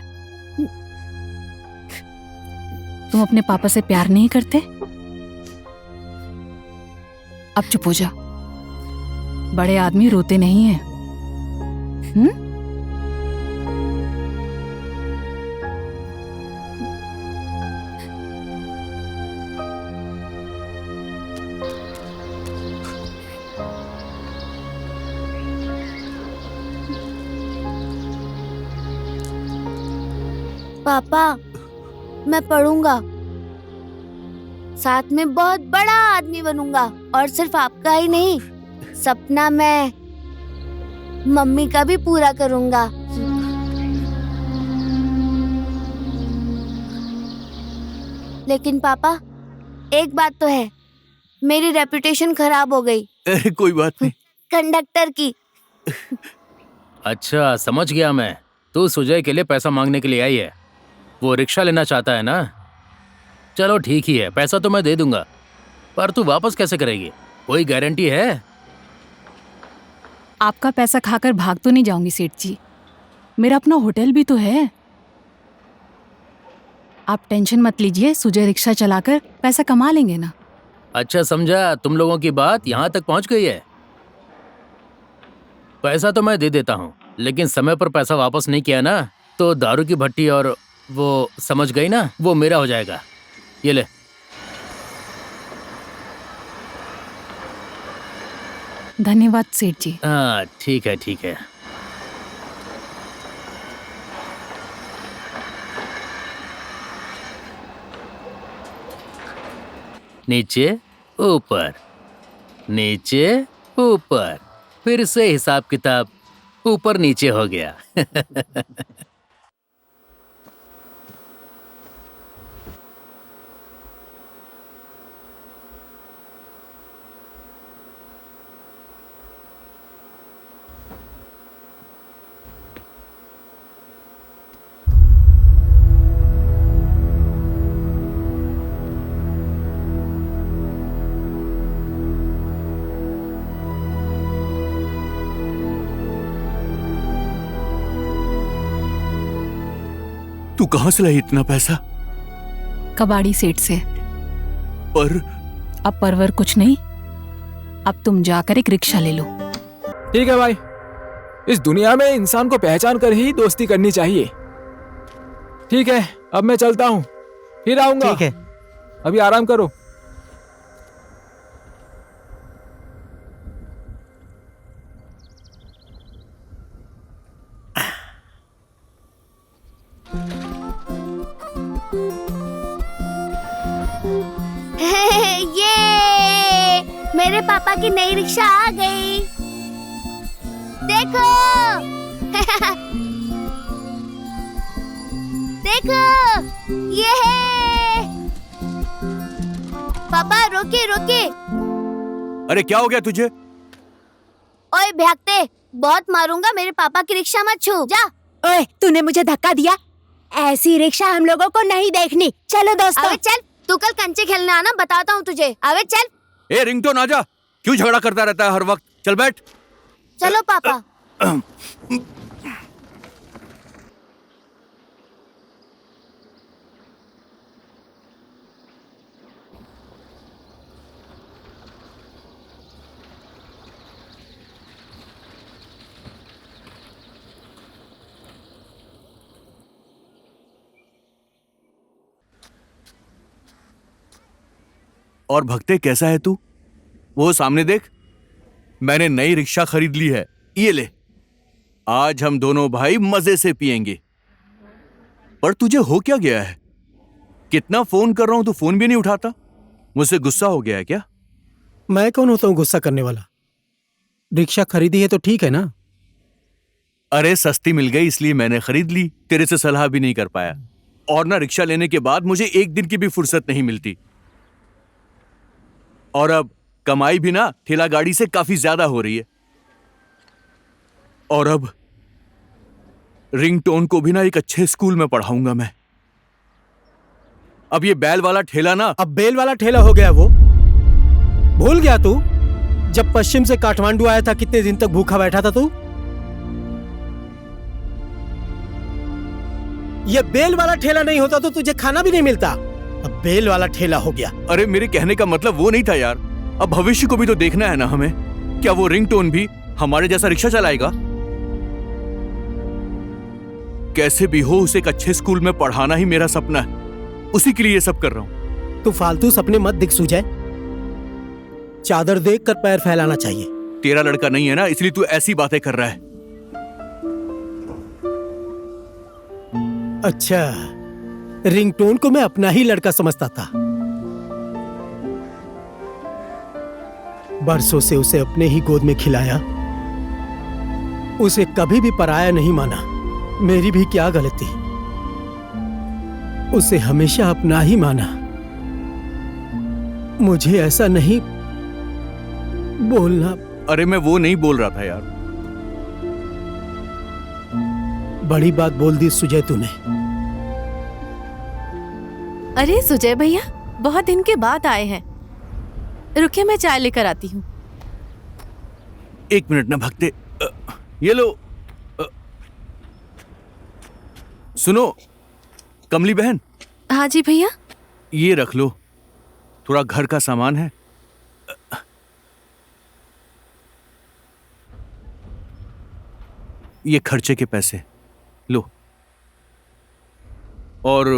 Speaker 11: तुम अपने पापा से प्यार नहीं करते? अब चुप हो जा। बड़े आदमी रोते नहीं हैं।
Speaker 9: पापा, मैं पढ़ूंगा, साथ में बहुत बड़ा आदमी बनूंगा, और सिर्फ आपका ही नहीं, सपना मैं मम्मी का भी पूरा करूंगा। लेकिन पापा, एक बात तो है, मेरी रेपुटेशन खराब हो गई।
Speaker 3: कोई बात नहीं।
Speaker 9: कंडक्टर की।
Speaker 1: अच्छा, समझ गया मैं। तू सुजय के लिए पैसा मांगने के लिए आई है। वो रिक्शा लेना चाहता है ना? चलो ठीक ही है, पैसा तो मैं दे दूंगा, पर तू वापस कैसे करेगी? कोई गारंटी है?
Speaker 11: आपका पैसा खाकर भाग तो नहीं जाऊंगी सेठ जी, मेरा अपना होटल भी तो है। आप टेंशन मत लीजिए, सुजय रिक्शा चलाकर पैसा कमा लेंगे ना।
Speaker 1: अच्छा समझा, तुम लोगों की बात यहाँ तक पहुँच गई है। पैसा तो मैं दे देता हूँ, लेकिन समय पर पैसा वापस नहीं किया ना तो दारू की भट्टी और वो समझ गई ना, वो मेरा हो जाएगा। ये ले।
Speaker 11: धन्यवाद सेठ जी।
Speaker 1: हाँ ठीक है ठीक है। नीचे ऊपर, नीचे ऊपर, फिर से हिसाब किताब ऊपर नीचे हो गया।
Speaker 3: तू कहां से लाई इतना पैसा?
Speaker 11: कबाड़ी सेठ से।
Speaker 3: पर
Speaker 11: अब परवर कुछ नहीं, अब तुम जाकर एक रिक्शा ले लो।
Speaker 5: ठीक है भाई, इस दुनिया में इंसान को पहचान कर ही दोस्ती करनी चाहिए। ठीक है, अब मैं चलता हूँ, फिर आऊंगा।
Speaker 4: ठीक है।
Speaker 5: अभी आराम करो।
Speaker 9: ये मेरे पापा की नई रिक्शा आ गई। देखो। देखो, ये है। पापा रोके रोके।
Speaker 3: अरे क्या हो गया तुझे?
Speaker 9: ओए भ्याकते, बहुत मारूंगा, मेरे पापा की रिक्शा मत छू, जा।
Speaker 12: ओए, तूने मुझे धक्का दिया। ऐसी रिक्शा हम लोगों को नहीं देखनी। चलो दोस्तों।
Speaker 9: अबे चल, तू कल कंचे खेलने आना, बताता हूँ तुझे। अबे चल।
Speaker 3: ए रिंगटोन आजा, क्यों झगड़ा करता रहता है हर वक्त? चल बैठ।
Speaker 9: चलो पापा।
Speaker 3: और भक्ते, कैसा है तू? वो सामने देख, मैंने नई रिक्शा खरीद ली है, ये ले। आज हम दोनों भाई मजे से पिएंगे। पर तुझे हो क्या गया है? कितना फोन कर रहा हूं, तू फोन भी नहीं उठाता। मुझसे गुस्सा हो गया है क्या?
Speaker 4: मैं कौन होता हूँ गुस्सा करने वाला? रिक्शा खरीदी है तो ठीक है ना?
Speaker 3: अरे सस्ती मिल गई इसलिए मैंने खरीद ली, तेरे से सलाह भी नहीं कर पाया। और ना रिक्शा लेने के बाद मुझे एक दिन की भी फुर्सत नहीं मिलती। और अब कमाई भी ना ठेला गाड़ी से काफी ज्यादा हो रही है। और अब रिंगटोन को भी ना एक अच्छे स्कूल में पढ़ाऊंगा मैं। अब ये बैल वाला ठेला ना,
Speaker 4: अब बेल वाला ठेला हो गया वो। भूल गया तू जब पश्चिम से काठमांडू आया था, कितने दिन तक भूखा बैठा था तू? ये बेल वाला ठेला नहीं होता तो तुझे खाना भी नहीं मिलता। अब बेल वाला ठेला हो गया।
Speaker 3: अरे मेरे कहने का मतलब वो नहीं था यार। अब भविष्य को भी तो देखना है ना हमें। क्या वो रिंगटोन भी हमारे जैसा रिक्शा चलाएगा? कैसे भी हो उसे एक अच्छे स्कूल में पढ़ाना ही मेरा सपना है। उसी के लिए ये सब कर रहा हूं।
Speaker 4: तू फालतू सपने मत दिख सूझे। चादर देख कर पैर फैलाना चाहिए।
Speaker 3: तेरा लड़का नहीं है ना, इसलिए तू ऐसी बातें कर रहा है।
Speaker 4: अच्छा, रिंगटोन को मैं अपना ही लड़का समझता था। बरसों से उसे अपने ही गोद में खिलाया, उसे कभी भी पराया नहीं माना। मेरी भी क्या गलती, उसे हमेशा अपना ही माना। मुझे ऐसा नहीं बोलना।
Speaker 3: अरे मैं वो नहीं बोल रहा था यार।
Speaker 4: बड़ी बात बोल दी सुजय तूने।
Speaker 2: अरे सुजय भैया, बहुत दिन के बाद आए हैं। रुकिए, मैं चाय लेकर आती हूँ।
Speaker 3: एक मिनट ना भक्ते, ये लो। सुनो कमली बहन।
Speaker 2: हाँ जी भैया।
Speaker 3: ये रख लो, थोड़ा घर का सामान है। ये खर्चे के पैसे लो। और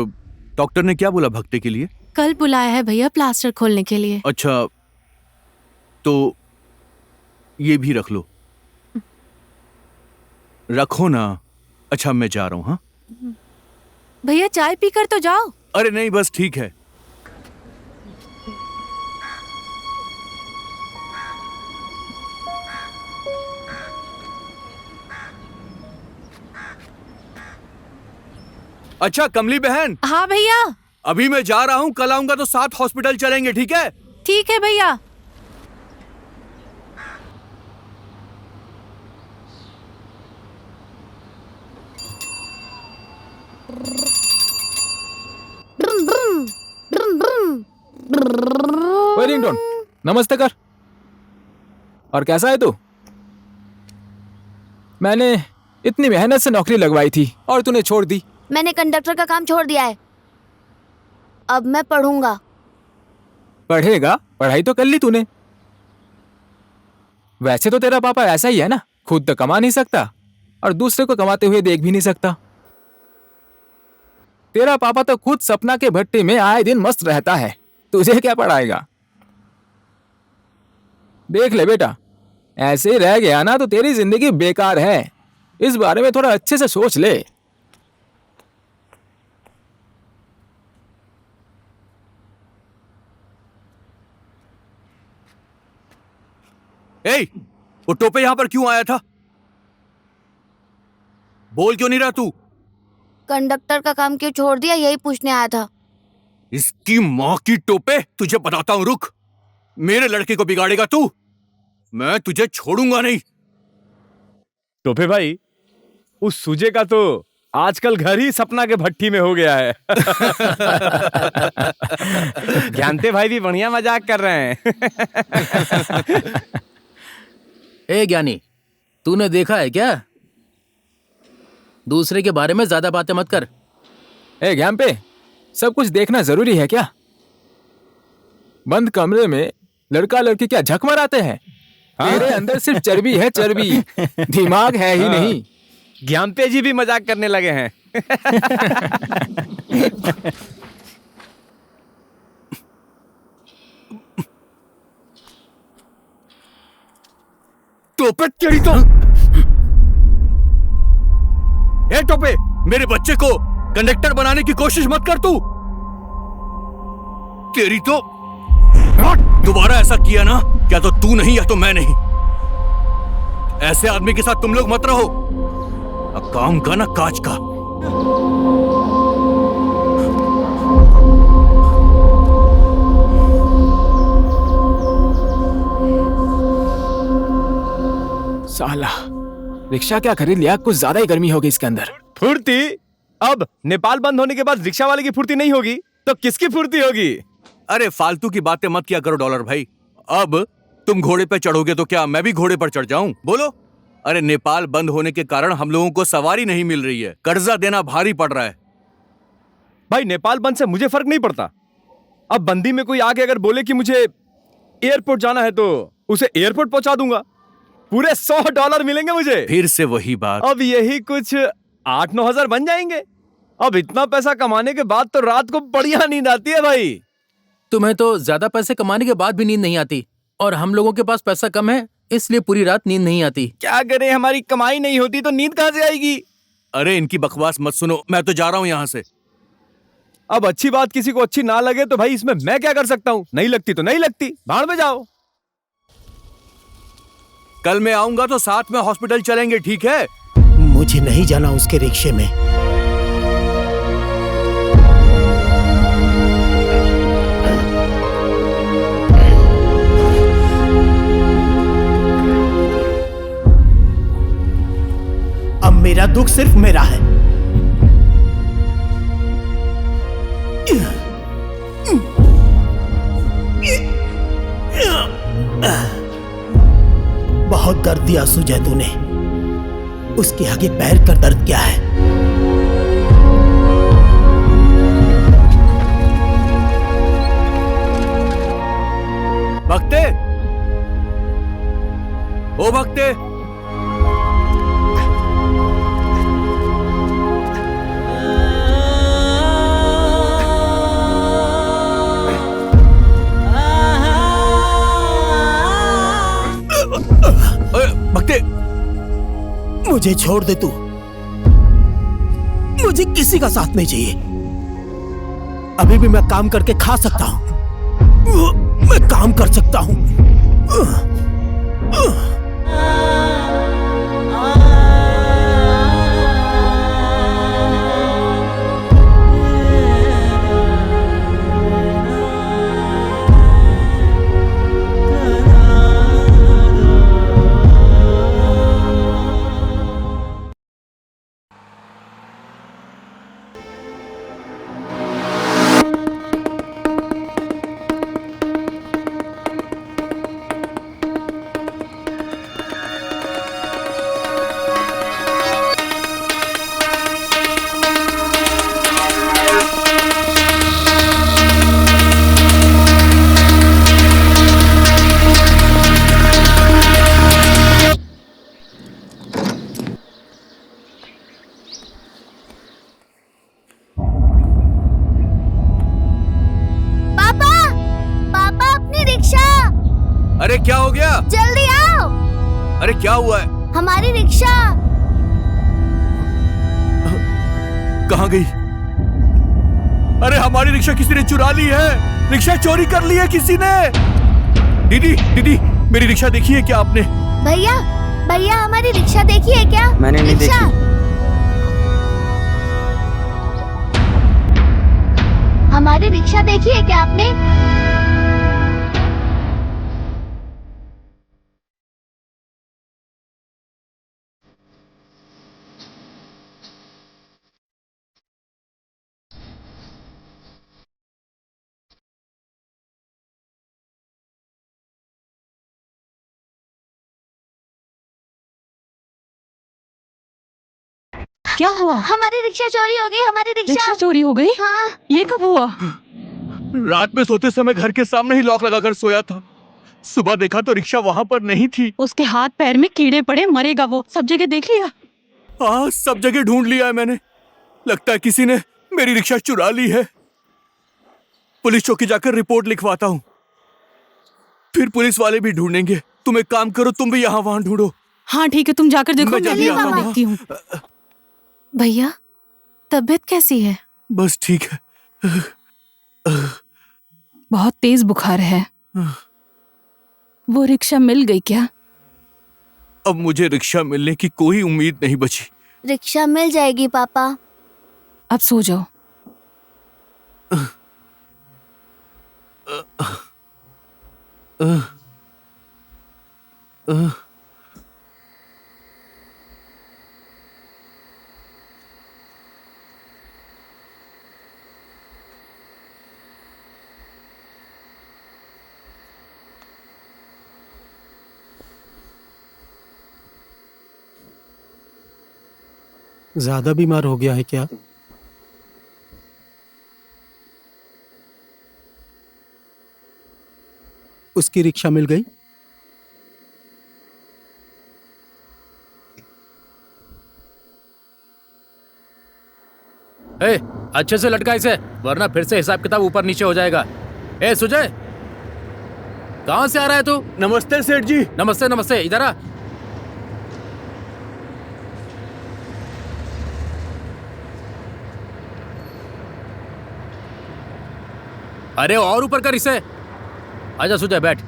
Speaker 3: डॉक्टर ने क्या बोला भक्ते के लिए?
Speaker 2: कल बुलाया है भैया प्लास्टर खोलने के लिए।
Speaker 3: अच्छा, तो ये भी रख लो। रखो ना। अच्छा, मैं जा रहा हूं। हाँ
Speaker 2: भैया, चाय पीकर तो जाओ।
Speaker 3: अरे नहीं, बस ठीक है। अच्छा कमली बहन।
Speaker 2: हाँ भैया।
Speaker 3: अभी मैं जा रहा हूँ, कल आऊंगा तो साथ हॉस्पिटल चलेंगे, ठीक है?
Speaker 2: ठीक है भैया।
Speaker 5: ओए रिंगटोन, नमस्ते कर। और कैसा है तू? मैंने इतनी मेहनत से नौकरी लगवाई थी और तूने छोड़ दी।
Speaker 9: मैंने कंडक्टर का काम छोड़ दिया है। अब मैं पढ़ूंगा।
Speaker 5: पढ़ेगा? पढ़ाई तो कर ली तूने। वैसे तो तेरा पापा ऐसा ही है ना, खुद तो कमा नहीं सकता और दूसरे को कमाते हुए देख भी नहीं सकता। तेरा पापा तो खुद सपना के भट्टी में आए दिन मस्त रहता है, तुझे क्या पढ़ाएगा? देख ले बेटा, ऐसे ही रह गया ना तो तेरी जिंदगी बेकार है। इस बारे में थोड़ा अच्छे से सोच ले।
Speaker 3: ए, वो टोपे यहां पर क्यों आया था? बोल क्यों नहीं रहा तू?
Speaker 9: कंडक्टर का काम क्यों छोड़ दिया, यही पूछने आया था।
Speaker 3: इसकी माँ की टोपे, तुझे बताता हूं, रुक। मेरे लड़के को बिगाड़ेगा तू, मैं तुझे छोड़ूंगा नहीं।
Speaker 6: टोपे भाई, उस सुजय का तो आजकल घर ही सपना के भट्टी में हो गया है। ज्ञानते भाई भी बढ़िया मजाक कर रहे हैं।
Speaker 1: ए ज्ञानी, तूने देखा है क्या? दूसरे के बारे में ज्यादा बातें मत कर।
Speaker 5: ए ज्ञान पे, सब कुछ देखना जरूरी है क्या? बंद कमरे में लड़का लड़की क्या झक मराते हैं? तेरे अंदर सिर्फ चर्बी है, चर्बी, दिमाग है ही नहीं।
Speaker 6: ज्ञानते जी भी मजाक करने लगे हैं।
Speaker 3: टोपे तेरी तो। ए टोपे, मेरे बच्चे को कंडक्टर बनाने की कोशिश मत कर तू। तेरी तो। दोबारा ऐसा किया ना, या तो तू नहीं या तो मैं नहीं। ऐसे आदमी के साथ तुम लोग मत रहो, ना काम का ना काज का।
Speaker 5: साला रिक्शा क्या खरीद लिया, कुछ ज्यादा ही गर्मी होगी इसके अंदर।
Speaker 6: फुर्ती? अब नेपाल बंद होने के बाद रिक्शा वाले की फुर्ती नहीं होगी तो किसकी फुर्ती होगी?
Speaker 3: अरे फालतू की बातें मत किया करो डॉलर भाई। अब तुम घोड़े पे चढ़ोगे तो क्या मैं भी घोड़े पर चढ़ जाऊं? बोलो। अरे नेपाल बंद होने के कारण हम लोगों को सवारी नहीं मिल रही है, कर्जा देना भारी पड़ रहा है।
Speaker 6: भाई नेपाल बंद से मुझे फर्क नहीं पड़ता। अब बंदी में कोई आगे अगर बोले कि मुझे एयरपोर्ट जाना है तो उसे एयरपोर्ट पहुंचा दूंगा। पूरे $100 मिलेंगे मुझे।
Speaker 3: फिर से वही बात।
Speaker 6: अब यही कुछ 8-9 हजार बन जाएंगे। अब इतना पैसा कमाने के बाद तो रात को बढ़िया नींद आती है भाई।
Speaker 1: तुम्हें तो ज्यादा पैसे कमाने के बाद भी नींद नहीं आती, और हम लोगों के पास पैसा कम है इसलिए पूरी रात नींद नहीं आती।
Speaker 6: क्या करें, हमारी कमाई नहीं होती तो नींद कहां से आएगी।
Speaker 3: अरे इनकी बकवास मत सुनो, मैं तो जा रहा हूं यहाँ से।
Speaker 6: अब अच्छी बात किसी को अच्छी ना लगे तो भाई इसमें मैं क्या कर सकता हूँ। नहीं लगती तो नहीं लगती, भाड़ में जाओ।
Speaker 3: कल मैं आऊंगा तो साथ में हॉस्पिटल चलेंगे, ठीक है?
Speaker 7: मुझे नहीं जाना उसके रिक्शे में। अब मेरा दुख सिर्फ मेरा है। बहुत दर्द दिया सुजय तूने। उसके आगे पैर का दर्द क्या है?
Speaker 3: भक्ते, ओ भक्ते, भक्ते,
Speaker 7: मुझे छोड़ दे तू। मुझे किसी का साथ नहीं चाहिए। अभी भी मैं काम करके खा सकता हूं। मैं काम कर सकता हूं।
Speaker 3: अरे क्या हो गया?
Speaker 9: जल्दी आओ।
Speaker 3: अरे क्या हुआ है?
Speaker 9: हमारी रिक्शा
Speaker 3: कहाँ गई? अरे हमारी रिक्शा किसी ने चुरा ली है। रिक्शा चोरी कर ली है किसी ने। दीदी, दीदी, मेरी रिक्शा देखी है क्या आपने?
Speaker 9: भैया, भैया हमारी रिक्शा देखी है क्या?
Speaker 5: मैंने नहीं देखी।
Speaker 9: हमारी रिक्शा देखी है क्या आपने?
Speaker 11: क्या हुआ?
Speaker 9: हमारी रिक्शा चोरी हो गई। हमारी
Speaker 11: रिक्शा चोरी हो गई?
Speaker 9: हाँ।
Speaker 11: ये कब हुआ?
Speaker 3: रात में सोते समय घर के सामने ही लॉक लगाकर सोया था। सुबह देखा तो रिक्शा वहाँ पर नहीं थी।
Speaker 11: उसके हाथ पैर में कीड़े पड़े, मरेगा वो। सब जगह देख लिया?
Speaker 3: हाँ, सब जगह ढूंढ लिया है मैंने। लगता है किसी ने मेरी रिक्शा चुरा ली है। पुलिस चौकी जाकर रिपोर्ट लिखवाता हूँ, फिर पुलिस वाले भी ढूंढेंगे। तुम एक काम करो, तुम भी यहाँ वहाँ ढूंढो।
Speaker 11: हाँ ठीक है, तुम जाकर देखो।
Speaker 3: मैं जल्दी आता हूँ।
Speaker 11: देखती हूँ।
Speaker 10: भैया, तबीयत कैसी है?
Speaker 3: बस ठीक है।
Speaker 11: बहुत तेज बुखार है। वो रिक्शा मिल गई क्या?
Speaker 3: अब मुझे रिक्शा मिलने की कोई उम्मीद नहीं बची।
Speaker 9: रिक्शा मिल जाएगी पापा।
Speaker 11: अब सो जाओ।
Speaker 7: ज्यादा बीमार हो गया है क्या? उसकी रिक्शा मिल गई?
Speaker 1: ए, अच्छे से लटका इसे, वरना फिर से हिसाब किताब ऊपर नीचे हो जाएगा। ए सुजय, कहाँ से आ रहा है तू?
Speaker 3: नमस्ते सेठ जी।
Speaker 1: नमस्ते नमस्ते, इधर आ। अरे और ऊपर कर इसे। आजा सुजय, बैठ।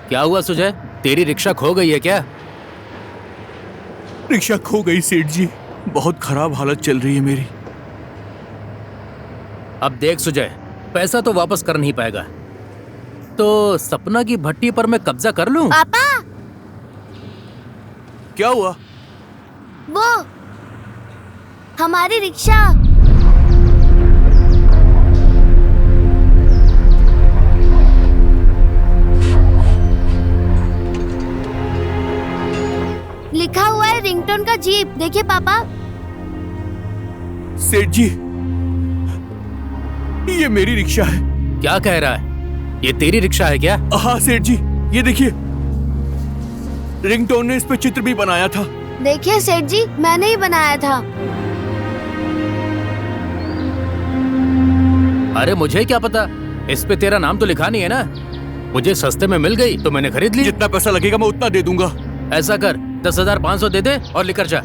Speaker 1: क्या हुआ सुजय, तेरी रिक्शा खो गई है क्या?
Speaker 3: रिक्शा खो गई सेठ जी, बहुत खराब हालत चल रही है मेरी।
Speaker 1: अब देख सुजय, पैसा तो वापस कर नहीं पाएगा, तो सपना की भट्टी पर मैं कब्जा कर लूं?
Speaker 9: पापा,
Speaker 3: क्या हुआ?
Speaker 9: वो हमारी रिक्शा। लिखा हुआ है रिंगटोन का जीप, देखिए पापा।
Speaker 3: सेठ जी, ये मेरी रिक्शा है।
Speaker 1: क्या कह रहा है? ये तेरी रिक्शा है क्या?
Speaker 3: हाँ सेठ जी, ये देखिए, रिंगटोन ने इस पे चित्र भी बनाया था।
Speaker 9: देखिए सेठ जी, मैंने ही बनाया था।
Speaker 1: अरे मुझे क्या पता, इस पे तेरा नाम तो लिखा नहीं है ना। मुझे सस्ते में मिल गई तो मैंने खरीद ली।
Speaker 3: जितना पैसा लगेगा मैं उतना दे दूंगा।
Speaker 1: ऐसा कर, 10,500 दे दे और लेकर जा।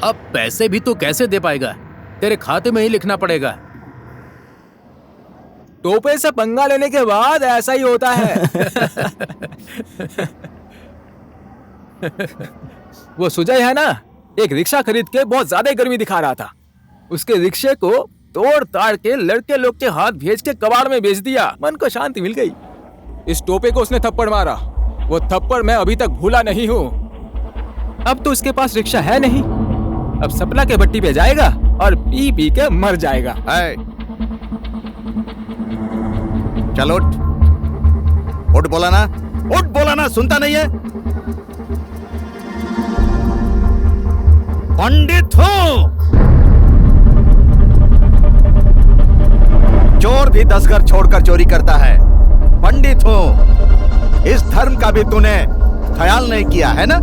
Speaker 1: अब पैसे भी तो कैसे दे पाएगा, तेरे खाते में ही लिखना पड़ेगा।
Speaker 5: टोपे से पंगा लेने के बाद ऐसा ही होता है। वो सुजय है ना, एक रिक्शा खरीद के बहुत ज्यादा गर्मी दिखा रहा था। उसके रिक्शे को तोड़ ताड़ के लड़के लोग के हाथ भेज के कबाड़ में बेच दिया। मन को शांति मिल गई। इस टोपे को उसने थप्पड़ मारा, वो थप्पड़ मैं अभी तक भूला नहीं हूँ। अब तो उसके पास रिक्शा है नहीं, अब सपना के भट्टी पे जाएगा और पी पी के मर जाएगा।
Speaker 8: चलो उठ बोला ना, उठ बोला ना, सुनता नहीं है? पंडित हूं। चोर भी 10 घर छोड़कर चोरी करता है। पंडित हूं। इस धर्म का भी तूने ख्याल नहीं किया है ना?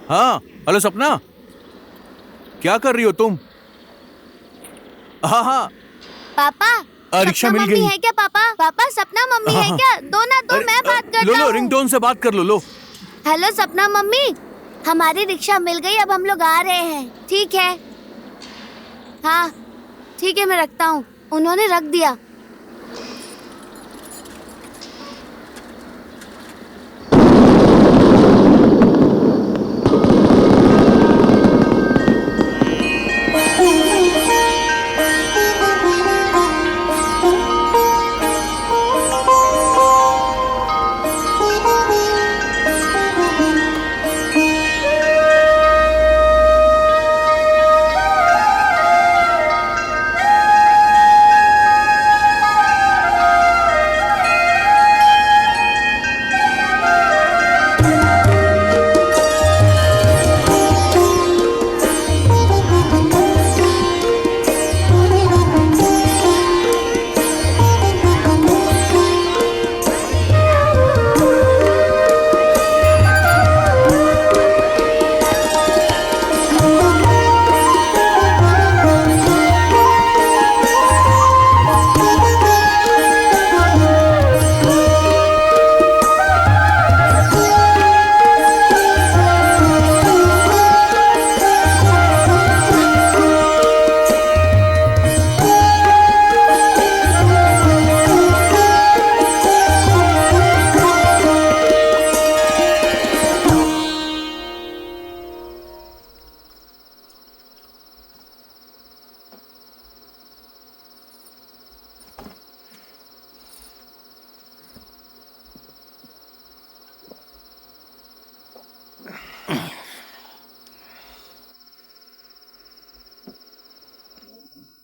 Speaker 3: हाँ, हेलो सपना, क्या कर रही हो तुम? हाँ हाँ
Speaker 9: पापा,
Speaker 3: रिक्शा
Speaker 9: सपना
Speaker 3: मिल
Speaker 9: मम्मी
Speaker 3: गई।
Speaker 9: है क्या? पापा सपना मम्मी है क्या? दो ना दो, मैं बात करता
Speaker 3: लो
Speaker 9: हूँ।
Speaker 3: रिंगटोन से बात कर लो।
Speaker 9: हेलो सपना मम्मी, हमारी रिक्शा मिल गई, अब हम लोग आ रहे हैं। ठीक है? हाँ ठीक है, मैं रखता हूँ। उन्होंने रख दिया।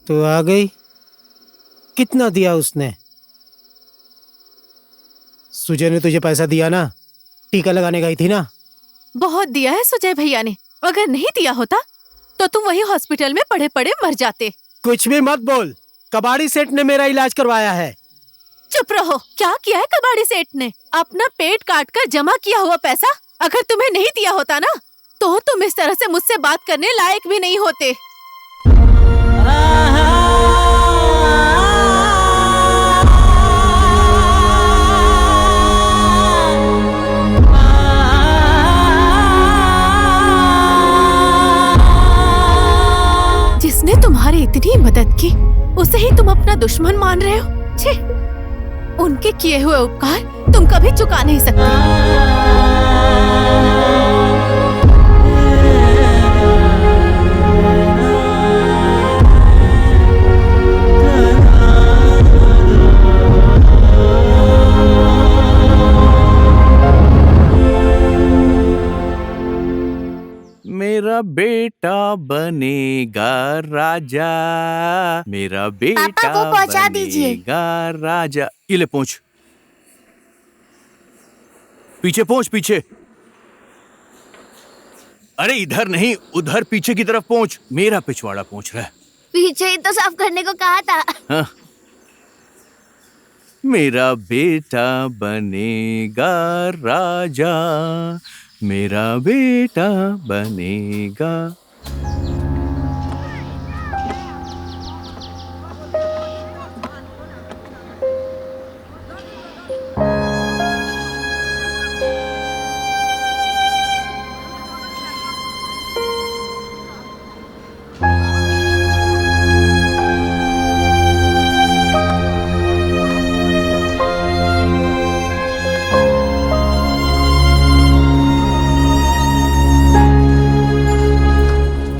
Speaker 4: तो आ गई? कितना दिया उसने? सुजय ने तुझे पैसा दिया ना, टीका लगाने गई थी ना?
Speaker 10: बहुत दिया है सुजय भैया ने। अगर नहीं दिया होता तो तुम वही हॉस्पिटल में पड़े पड़े मर जाते।
Speaker 4: कुछ भी मत बोल, कबाड़ी सेठ ने मेरा इलाज करवाया है।
Speaker 10: चुप रहो। क्या किया है कबाड़ी सेठ ने? अपना पेट काट कर जमा किया हुआ पैसा अगर तुम्हें नहीं दिया होता ना तो तुम इस तरह से मुझसे बात करने लायक भी नहीं होते। जिसने तुम्हारी इतनी मदद की उसे ही तुम अपना दुश्मन मान रहे हो? छे, उनके किए हुए उपकार तुम कभी चुका नहीं सकते।
Speaker 3: मेरा बेटा बनेगा राजा, मेरा बेटा
Speaker 9: पापा को पहुंचा दीजिए।
Speaker 3: बनेगा राजा। ये ले पहुंच, पीछे पहुंच, पीछे। अरे इधर नहीं, उधर पीछे की तरफ पहुंच। मेरा पिछवाड़ा पहुंच रहा है।
Speaker 9: पीछे ही तो साफ करने को कहा था।
Speaker 3: हाँ। मेरा बेटा बनेगा राजा, मेरा बेटा बनेगा।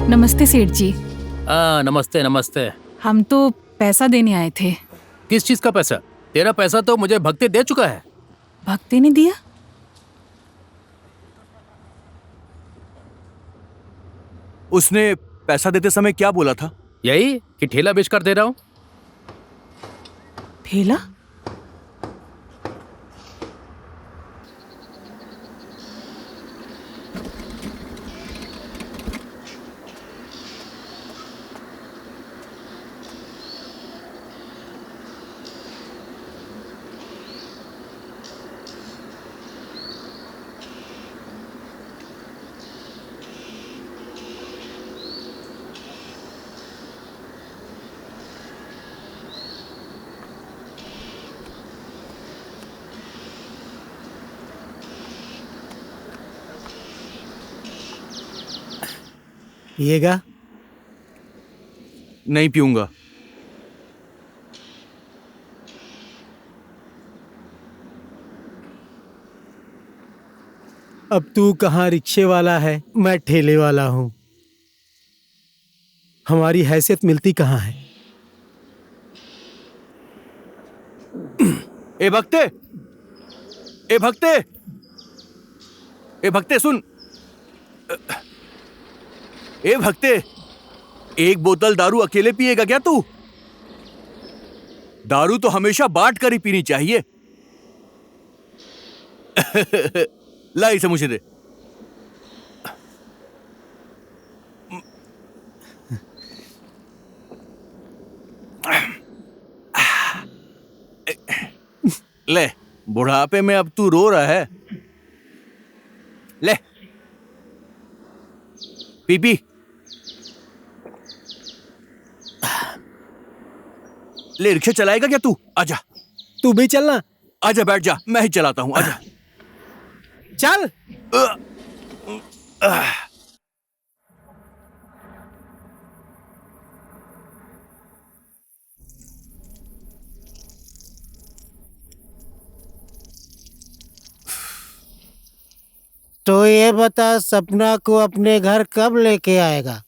Speaker 11: नमस्ते सेठ जी।
Speaker 1: नमस्ते नमस्ते।
Speaker 11: हम तो पैसा देने आए थे।
Speaker 1: किस चीज का पैसा? तेरा पैसा तो मुझे भक्ति दे चुका है।
Speaker 11: भक्ति ने दिया?
Speaker 3: उसने पैसा देते समय क्या बोला था?
Speaker 1: यही कि ठेला बेच कर दे रहा हूँ।
Speaker 11: ठेला?
Speaker 4: पिएगा?
Speaker 3: नहीं पीऊंगा।
Speaker 4: अब तू कहाँ रिक्शे वाला है, मैं ठेले वाला हूँ। हमारी हैसियत मिलती कहाँ है?
Speaker 3: ए भक्ते, ए भक्ते, ए भक्ते सुन। ए भक्ते, एक बोतल दारू अकेले पिएगा क्या तू? दारू तो हमेशा बांट कर ही पीनी चाहिए। ला इसे मुझे दे। ले, बुढ़ापे में अब तू रो रहा है। ले पी पी। ले रिक्शा चलाएगा क्या तू? आजा।
Speaker 4: तू भी चलना।
Speaker 3: आजा बैठ जा, मैं ही चलाता हूं। आजा
Speaker 4: चल। तो ये बता, सपना को अपने घर कब लेके आएगा?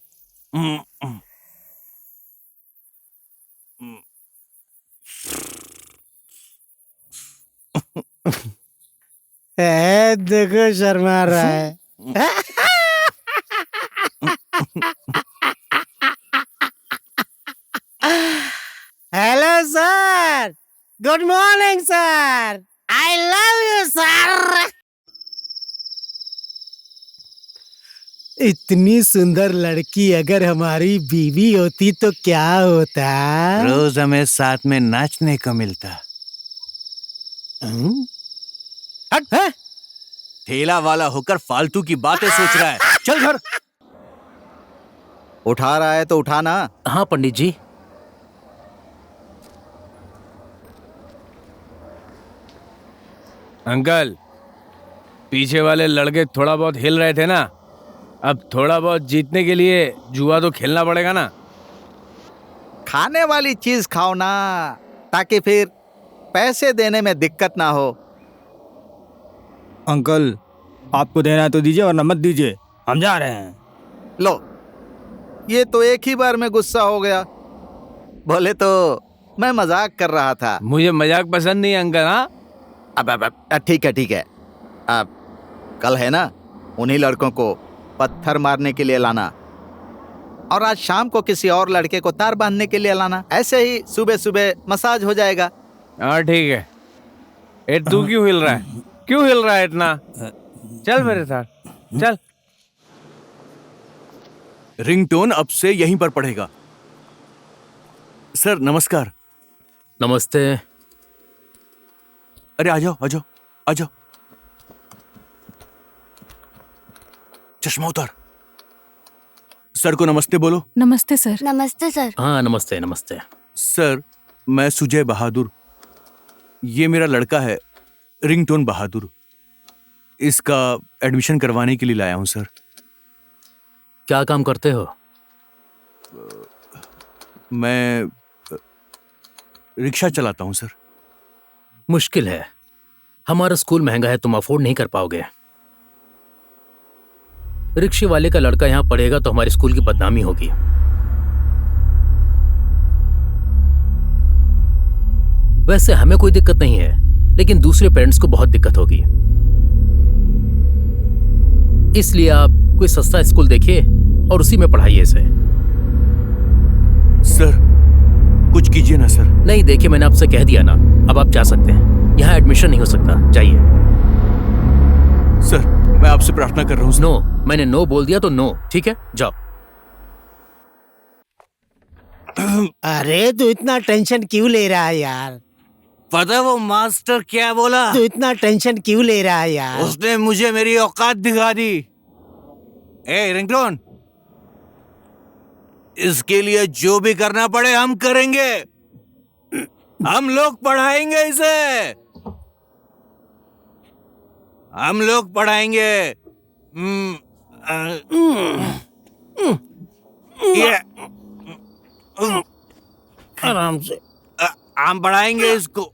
Speaker 4: देखो शर्मा रहा है। Hello sir, good morning sir. I love you sir. इतनी सुंदर लड़की अगर हमारी बीवी होती तो क्या होता?
Speaker 3: रोज हमें साथ में नाचने को मिलता। हट है? ठेला वाला होकर फालतू की बातें सोच रहा है। चल घर।
Speaker 8: उठा रहा है तो उठाना।
Speaker 1: हाँ पंडित जी।
Speaker 6: अंकल, पीछे वाले लड़के थोड़ा बहुत हिल रहे थे ना, अब थोड़ा बहुत जीतने के लिए जुआ तो खेलना पड़ेगा ना।
Speaker 8: खाने वाली चीज खाओ ना, ताकि फिर पैसे देने में दिक्कत ना हो।
Speaker 7: अंकल, आपको देना है तो दीजिए वरना मत दीजिए, हम जा रहे हैं।
Speaker 8: लो, ये तो एक ही बार में गुस्सा हो गया। बोले तो मैं मजाक कर रहा था।
Speaker 6: मुझे मजाक पसंद नहीं अंकल। हाँ,
Speaker 8: अब ठीक है। अब कल है ना, उन्हीं लड़कों को पत्थर मारने के लिए लाना, और आज शाम को किसी और लड़के को तार बांधने के लिए लाना। ऐसे ही सुबह सुबह मसाज हो जाएगा।
Speaker 6: हाँ ठीक है। ए तू क्यों हिल रहा है? क्यों हिल रहा है इतना? चल मेरे साथ चल।
Speaker 3: रिंगटोन अब से यहीं पर पड़ेगा। सर नमस्कार।
Speaker 1: नमस्ते।
Speaker 3: अरे आ जाओ। चश्मा उतार। सर को नमस्ते बोलो।
Speaker 11: नमस्ते सर।
Speaker 9: नमस्ते सर।
Speaker 1: हाँ नमस्ते।
Speaker 3: सर, मैं सुजय बहादुर, ये मेरा लड़का है रिंगटोन बहादुर, इसका एडमिशन करवाने के लिए लाया हूं सर।
Speaker 1: क्या काम करते हो?
Speaker 3: मैं रिक्शा चलाता हूं सर।
Speaker 1: मुश्किल है, हमारा स्कूल महंगा है, तुम अफोर्ड नहीं कर पाओगे। रिक्शे वाले का लड़का यहां पढ़ेगा तो हमारे स्कूल की बदनामी होगी। वैसे हमें कोई दिक्कत नहीं है, लेकिन दूसरे पेरेंट्स को बहुत दिक्कत होगी। इसलिए आप कोई सस्ता स्कूल देखिए और उसी में पढ़ाइए इसे।
Speaker 3: सर कुछ कीजिए ना सर।
Speaker 1: नहीं देखिए, मैंने आपसे कह दिया ना, अब आप जा सकते हैं। यहाँ एडमिशन नहीं हो सकता, जाइए।
Speaker 3: सर मैं आपसे प्रार्थना कर रहा हूँ।
Speaker 1: नो, मैंने नो बोल दिया तो नो, ठीक है, जाओ।
Speaker 4: अरे तू इतना टेंशन क्यों ले रहा है यार?
Speaker 3: पता वो मास्टर क्या बोला?
Speaker 4: तू इतना टेंशन क्यों ले रहा है यार?
Speaker 3: उसने मुझे मेरी औकात दिखा दी। ए रिंगटोन, इसके लिए जो भी करना पड़े हम करेंगे। हम लोग पढ़ाएंगे इसे, हम लोग पढ़ाएंगे।
Speaker 4: आराम से
Speaker 3: हम पढ़ाएंगे इसको।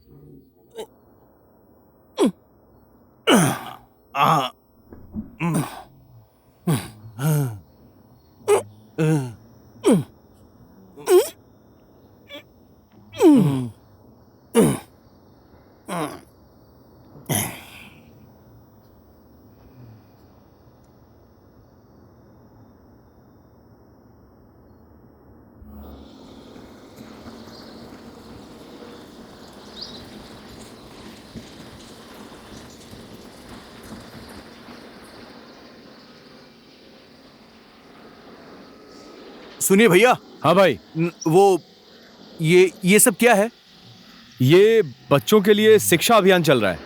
Speaker 3: सुनिए भैया।
Speaker 6: हाँ भाई।
Speaker 3: वो ये सब क्या है?
Speaker 6: ये बच्चों के लिए शिक्षा अभियान चल रहा है।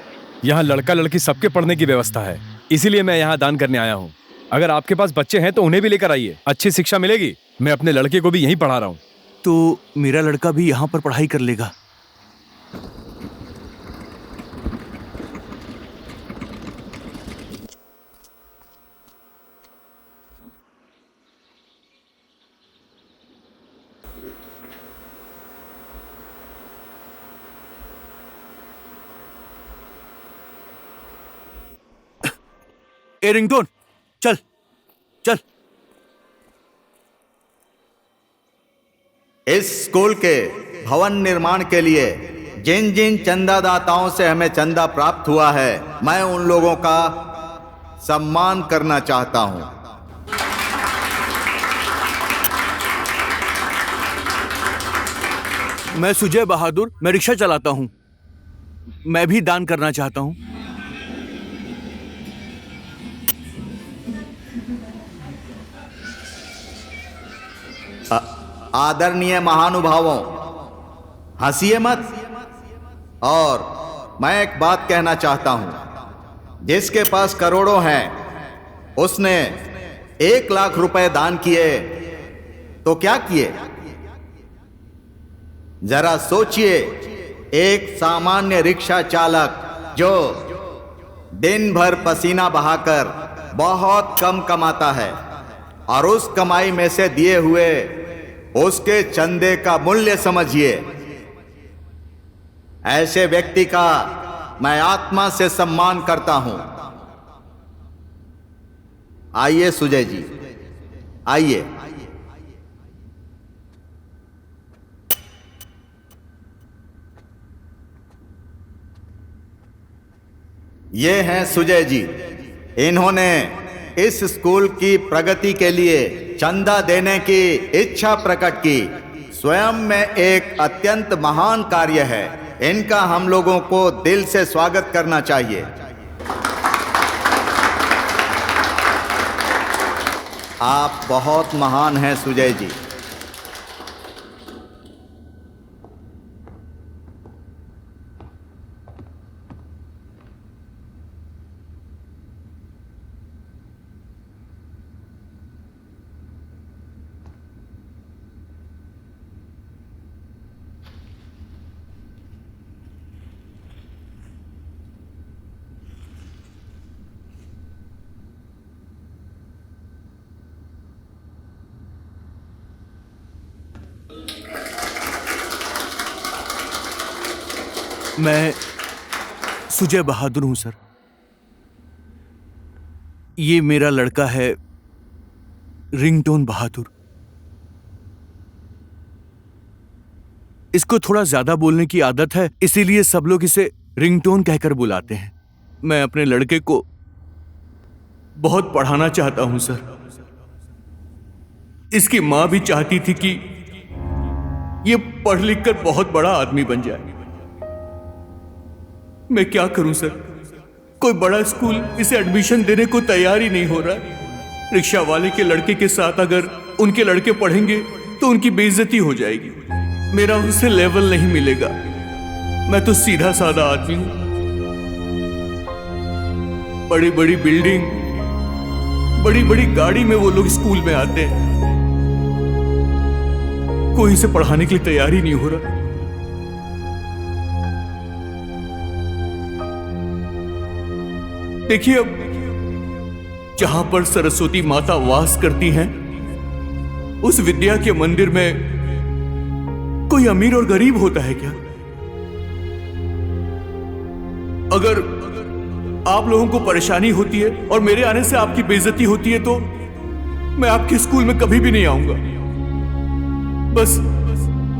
Speaker 6: यहाँ लड़का लड़की सबके पढ़ने की व्यवस्था है, इसीलिए मैं यहाँ दान करने आया हूँ। अगर आपके पास बच्चे हैं तो उन्हें भी लेकर आइए, अच्छी शिक्षा मिलेगी। मैं अपने लड़के को भी यहीं पढ़ा रहा हूँ।
Speaker 3: तो मेरा लड़का भी यहाँ पर पढ़ाई कर लेगा? ए रिंगटोन, चल चल।
Speaker 8: इस स्कूल के भवन निर्माण के लिए जिन जिन चंदादाताओं से हमें चंदा प्राप्त हुआ है, मैं उन लोगों का सम्मान करना चाहता हूं।
Speaker 3: मैं सुजय बहादुर, मैं रिक्शा चलाता हूं। मैं भी दान करना चाहता हूं।
Speaker 8: आदरणीय महानुभावों, हंसिए मत। और मैं एक बात कहना चाहता हूं, जिसके पास करोड़ों हैं उसने 1 लाख रुपए दान किए तो क्या किए? जरा सोचिए, एक सामान्य रिक्शा चालक जो दिन भर पसीना बहाकर बहुत कम कमाता है और उस कमाई में से दिए हुए उसके चंदे का मूल्य समझिए। ऐसे व्यक्ति का मैं आत्मा से सम्मान करता हूं। आइए सुजय जी, आइए। ये हैं सुजय जी। इन्होंने इस स्कूल की प्रगति के लिए चंदा देने की इच्छा प्रकट की। स्वयं में एक अत्यंत महान कार्य है। इनका हम लोगों को दिल से स्वागत करना चाहिए। आप बहुत महान हैं सुजय जी।
Speaker 3: मैं सुजय बहादुर हूं सर। ये मेरा लड़का है रिंगटोन बहादुर। इसको थोड़ा ज्यादा बोलने की आदत है, इसीलिए सब लोग इसे रिंगटोन कहकर बुलाते हैं। मैं अपने लड़के को बहुत पढ़ाना चाहता हूं सर। इसकी मां भी चाहती थी कि ये पढ़ लिख कर बहुत बड़ा आदमी बन जाए। मैं क्या करूं सर, कोई बड़ा स्कूल इसे एडमिशन देने को तैयार ही नहीं हो रहा। रिक्शा वाले के लड़के के साथ अगर उनके लड़के पढ़ेंगे तो उनकी बेइज्जती हो जाएगी। मेरा उनसे लेवल नहीं मिलेगा। मैं तो सीधा साधा आदमी हूं। बड़ी बड़ी बिल्डिंग, बड़ी बड़ी गाड़ी में वो लोग स्कूल में आते हैं। कोई इसे पढ़ाने के लिए तैयार ही नहीं हो रहा। देखिए, अब जहां पर सरस्वती माता वास करती हैं, उस विद्या के मंदिर में कोई अमीर और गरीब होता है क्या? अगर आप लोगों को परेशानी होती है और मेरे आने से आपकी बेइज्जती होती है तो मैं आपके स्कूल में कभी भी नहीं आऊंगा। बस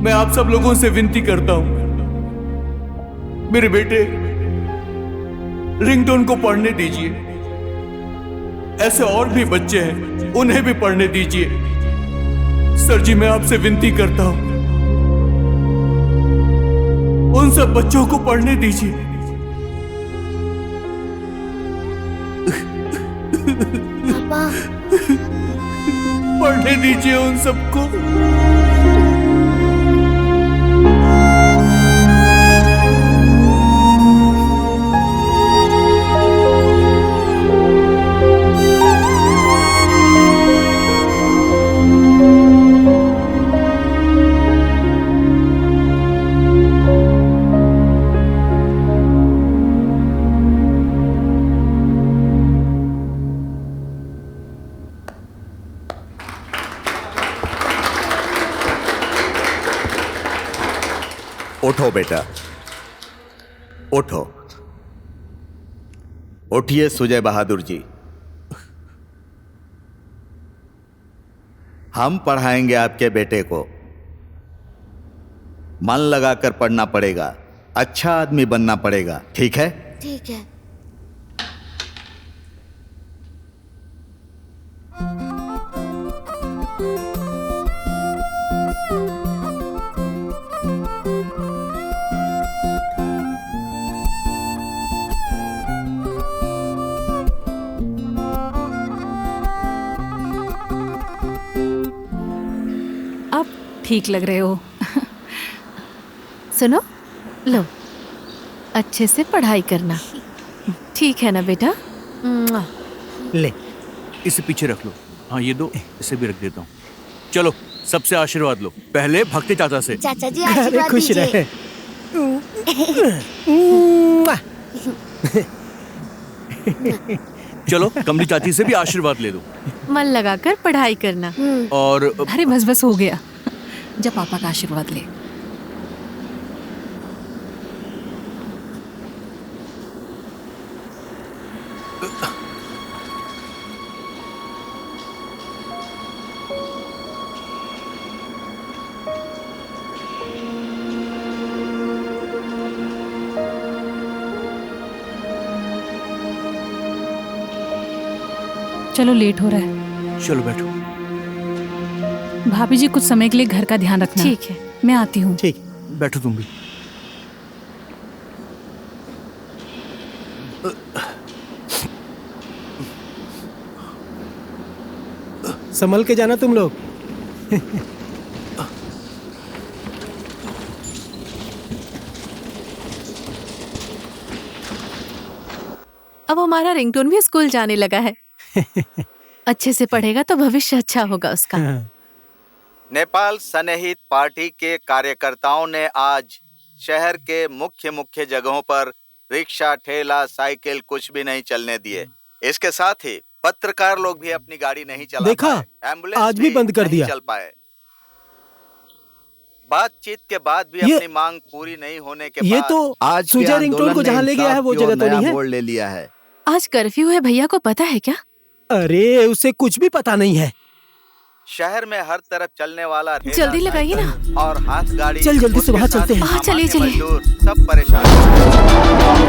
Speaker 3: मैं आप सब लोगों से विनती करता हूं, मेरे बेटे रिंगटोन को पढ़ने दीजिए। ऐसे और भी बच्चे हैं, उन्हें भी पढ़ने दीजिए। सर जी, मैं आपसे विनती करता हूं, उन सब बच्चों को पढ़ने दीजिए।
Speaker 9: पापा,
Speaker 3: पढ़ने दीजिए उन सबको।
Speaker 8: उठो बेटा, उठो। उठिए सुजय बहादुर जी। हम पढ़ाएंगे आपके बेटे को। मन लगाकर पढ़ना पड़ेगा, अच्छा आदमी बनना पड़ेगा, ठीक है?
Speaker 9: ठीक है।
Speaker 11: ठीक लग रहे हो।
Speaker 10: सुनो, लो, अच्छे से पढ़ाई करना, ठीक है ना बेटा? मुआ।
Speaker 7: ले।
Speaker 3: इसे पीछे रख लो। हाँ ये दो, इसे भी रख देता हूँ। चलो सबसे आशीर्वाद लो, पहले भक्ति चाचा से।
Speaker 9: चाचा जी
Speaker 7: अरे
Speaker 9: आशीर्वाद
Speaker 7: खुश
Speaker 9: दीजिए।
Speaker 7: रहे।
Speaker 3: चलो कमली चाची से भी आशीर्वाद ले दो।
Speaker 10: मन लगाकर पढ़ाई करना।
Speaker 3: और
Speaker 11: अरे बस बस हो गया, जब पापा का आशीर्वाद ले। चलो लेट हो रहा है।
Speaker 3: चलो बैठो।
Speaker 11: भाभी जी कुछ समय के लिए घर का ध्यान रखना।
Speaker 10: ठीक है।
Speaker 11: मैं आती हूँ।
Speaker 7: ठीक।
Speaker 3: बैठो तुम भी।
Speaker 7: संभल के जाना तुम लोग।
Speaker 10: अब हमारा रिंगटोन भी स्कूल जाने लगा है। अच्छे से पढ़ेगा तो भविष्य अच्छा होगा उसका।
Speaker 8: नेपाल सनहित पार्टी के कार्यकर्ताओं ने आज शहर के मुख्य जगहों पर रिक्शा, ठेला, साइकिल कुछ भी नहीं चलने दिए। इसके साथ ही पत्रकार लोग भी अपनी गाड़ी नहीं चला
Speaker 7: देखा,
Speaker 8: पाए, एम्बुलेंस
Speaker 7: आज भी बंद कर
Speaker 8: नहीं
Speaker 7: दिया।
Speaker 8: चल पाए। बातचीत के बाद भी
Speaker 7: ये-
Speaker 8: अपनी मांग पूरी नहीं होने के
Speaker 7: ये
Speaker 8: बाद
Speaker 7: तो
Speaker 8: आज
Speaker 7: सुजय रिंगटोन को जहाँ ले गया है वो जगह तो नहीं है।
Speaker 8: बोर्ड ले लिया है।
Speaker 10: आज कर्फ्यू है, भैया को पता है क्या?
Speaker 7: अरे उसे कुछ भी पता नहीं है।
Speaker 8: शहर में हर तरफ चलने वाला ठेला,
Speaker 10: जल्दी लगाइए ना।
Speaker 8: साइकिल और हाथ गाड़ी।
Speaker 7: चल जल्दी से
Speaker 8: उसके
Speaker 7: वहाँ
Speaker 8: साथ
Speaker 7: चलते हैं।
Speaker 10: हाँ, चलिए,
Speaker 8: सामान्य
Speaker 10: चलिए।
Speaker 8: मजदूर सब परेशान हैं।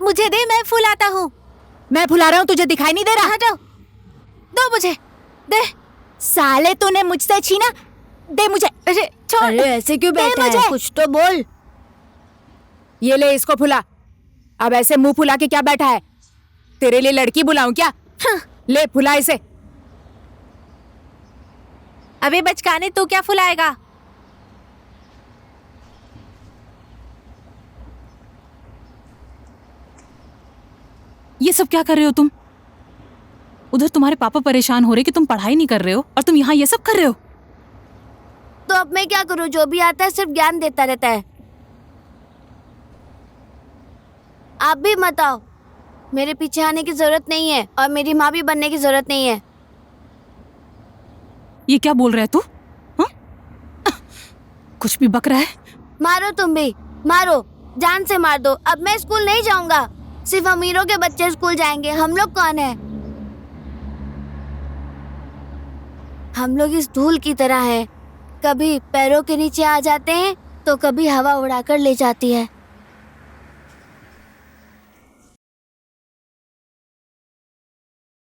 Speaker 12: मुझे दे, मैं फुलाता हूँ। मैं फुला रहा हूँ, तुझे दिखाई नहीं दे रहा? हटो, दो मुझे, दे। साले तूने मुझसे छीना, दे मुझे। अरे छोड़।
Speaker 9: अरे ऐसे क्यों
Speaker 12: दे
Speaker 9: बैठा है?
Speaker 12: मुझे।
Speaker 9: कुछ तो बोल।
Speaker 11: ये ले इसको फुला। अब ऐसे मुंह फुला के क्या बैठा है? तेरे लिए लड़की बुलाऊं क्या? ले फुला इसे।
Speaker 12: अबे बचकाने, तू क्या फुलाएगा?
Speaker 11: ये सब क्या कर रहे हो तुम? उधर तुम्हारे पापा परेशान हो रहे कि तुम पढ़ाई नहीं कर रहे हो और तुम यहाँ ये सब कर रहे हो।
Speaker 9: तो अब मैं क्या करूँ? जो भी आता है सिर्फ ज्ञान देता रहता है। आप भी मत आओ। मेरे पीछे आने की जरूरत नहीं है और मेरी माँ भी बनने की जरूरत नहीं है।
Speaker 11: ये क्या बोल रहा है तू? हाँ? कुछ भी बक रहा है।
Speaker 9: मारो तुम भी, मारो, जान से मार दो। अब मैं स्कूल नहीं जाऊंगा। सिर्फ अमीरों के बच्चे स्कूल जाएंगे। हम लोग कौन है? हम लोग इस धूल की तरह हैं। कभी पैरों के नीचे आ जाते हैं तो कभी हवा उड़ाकर ले जाती है।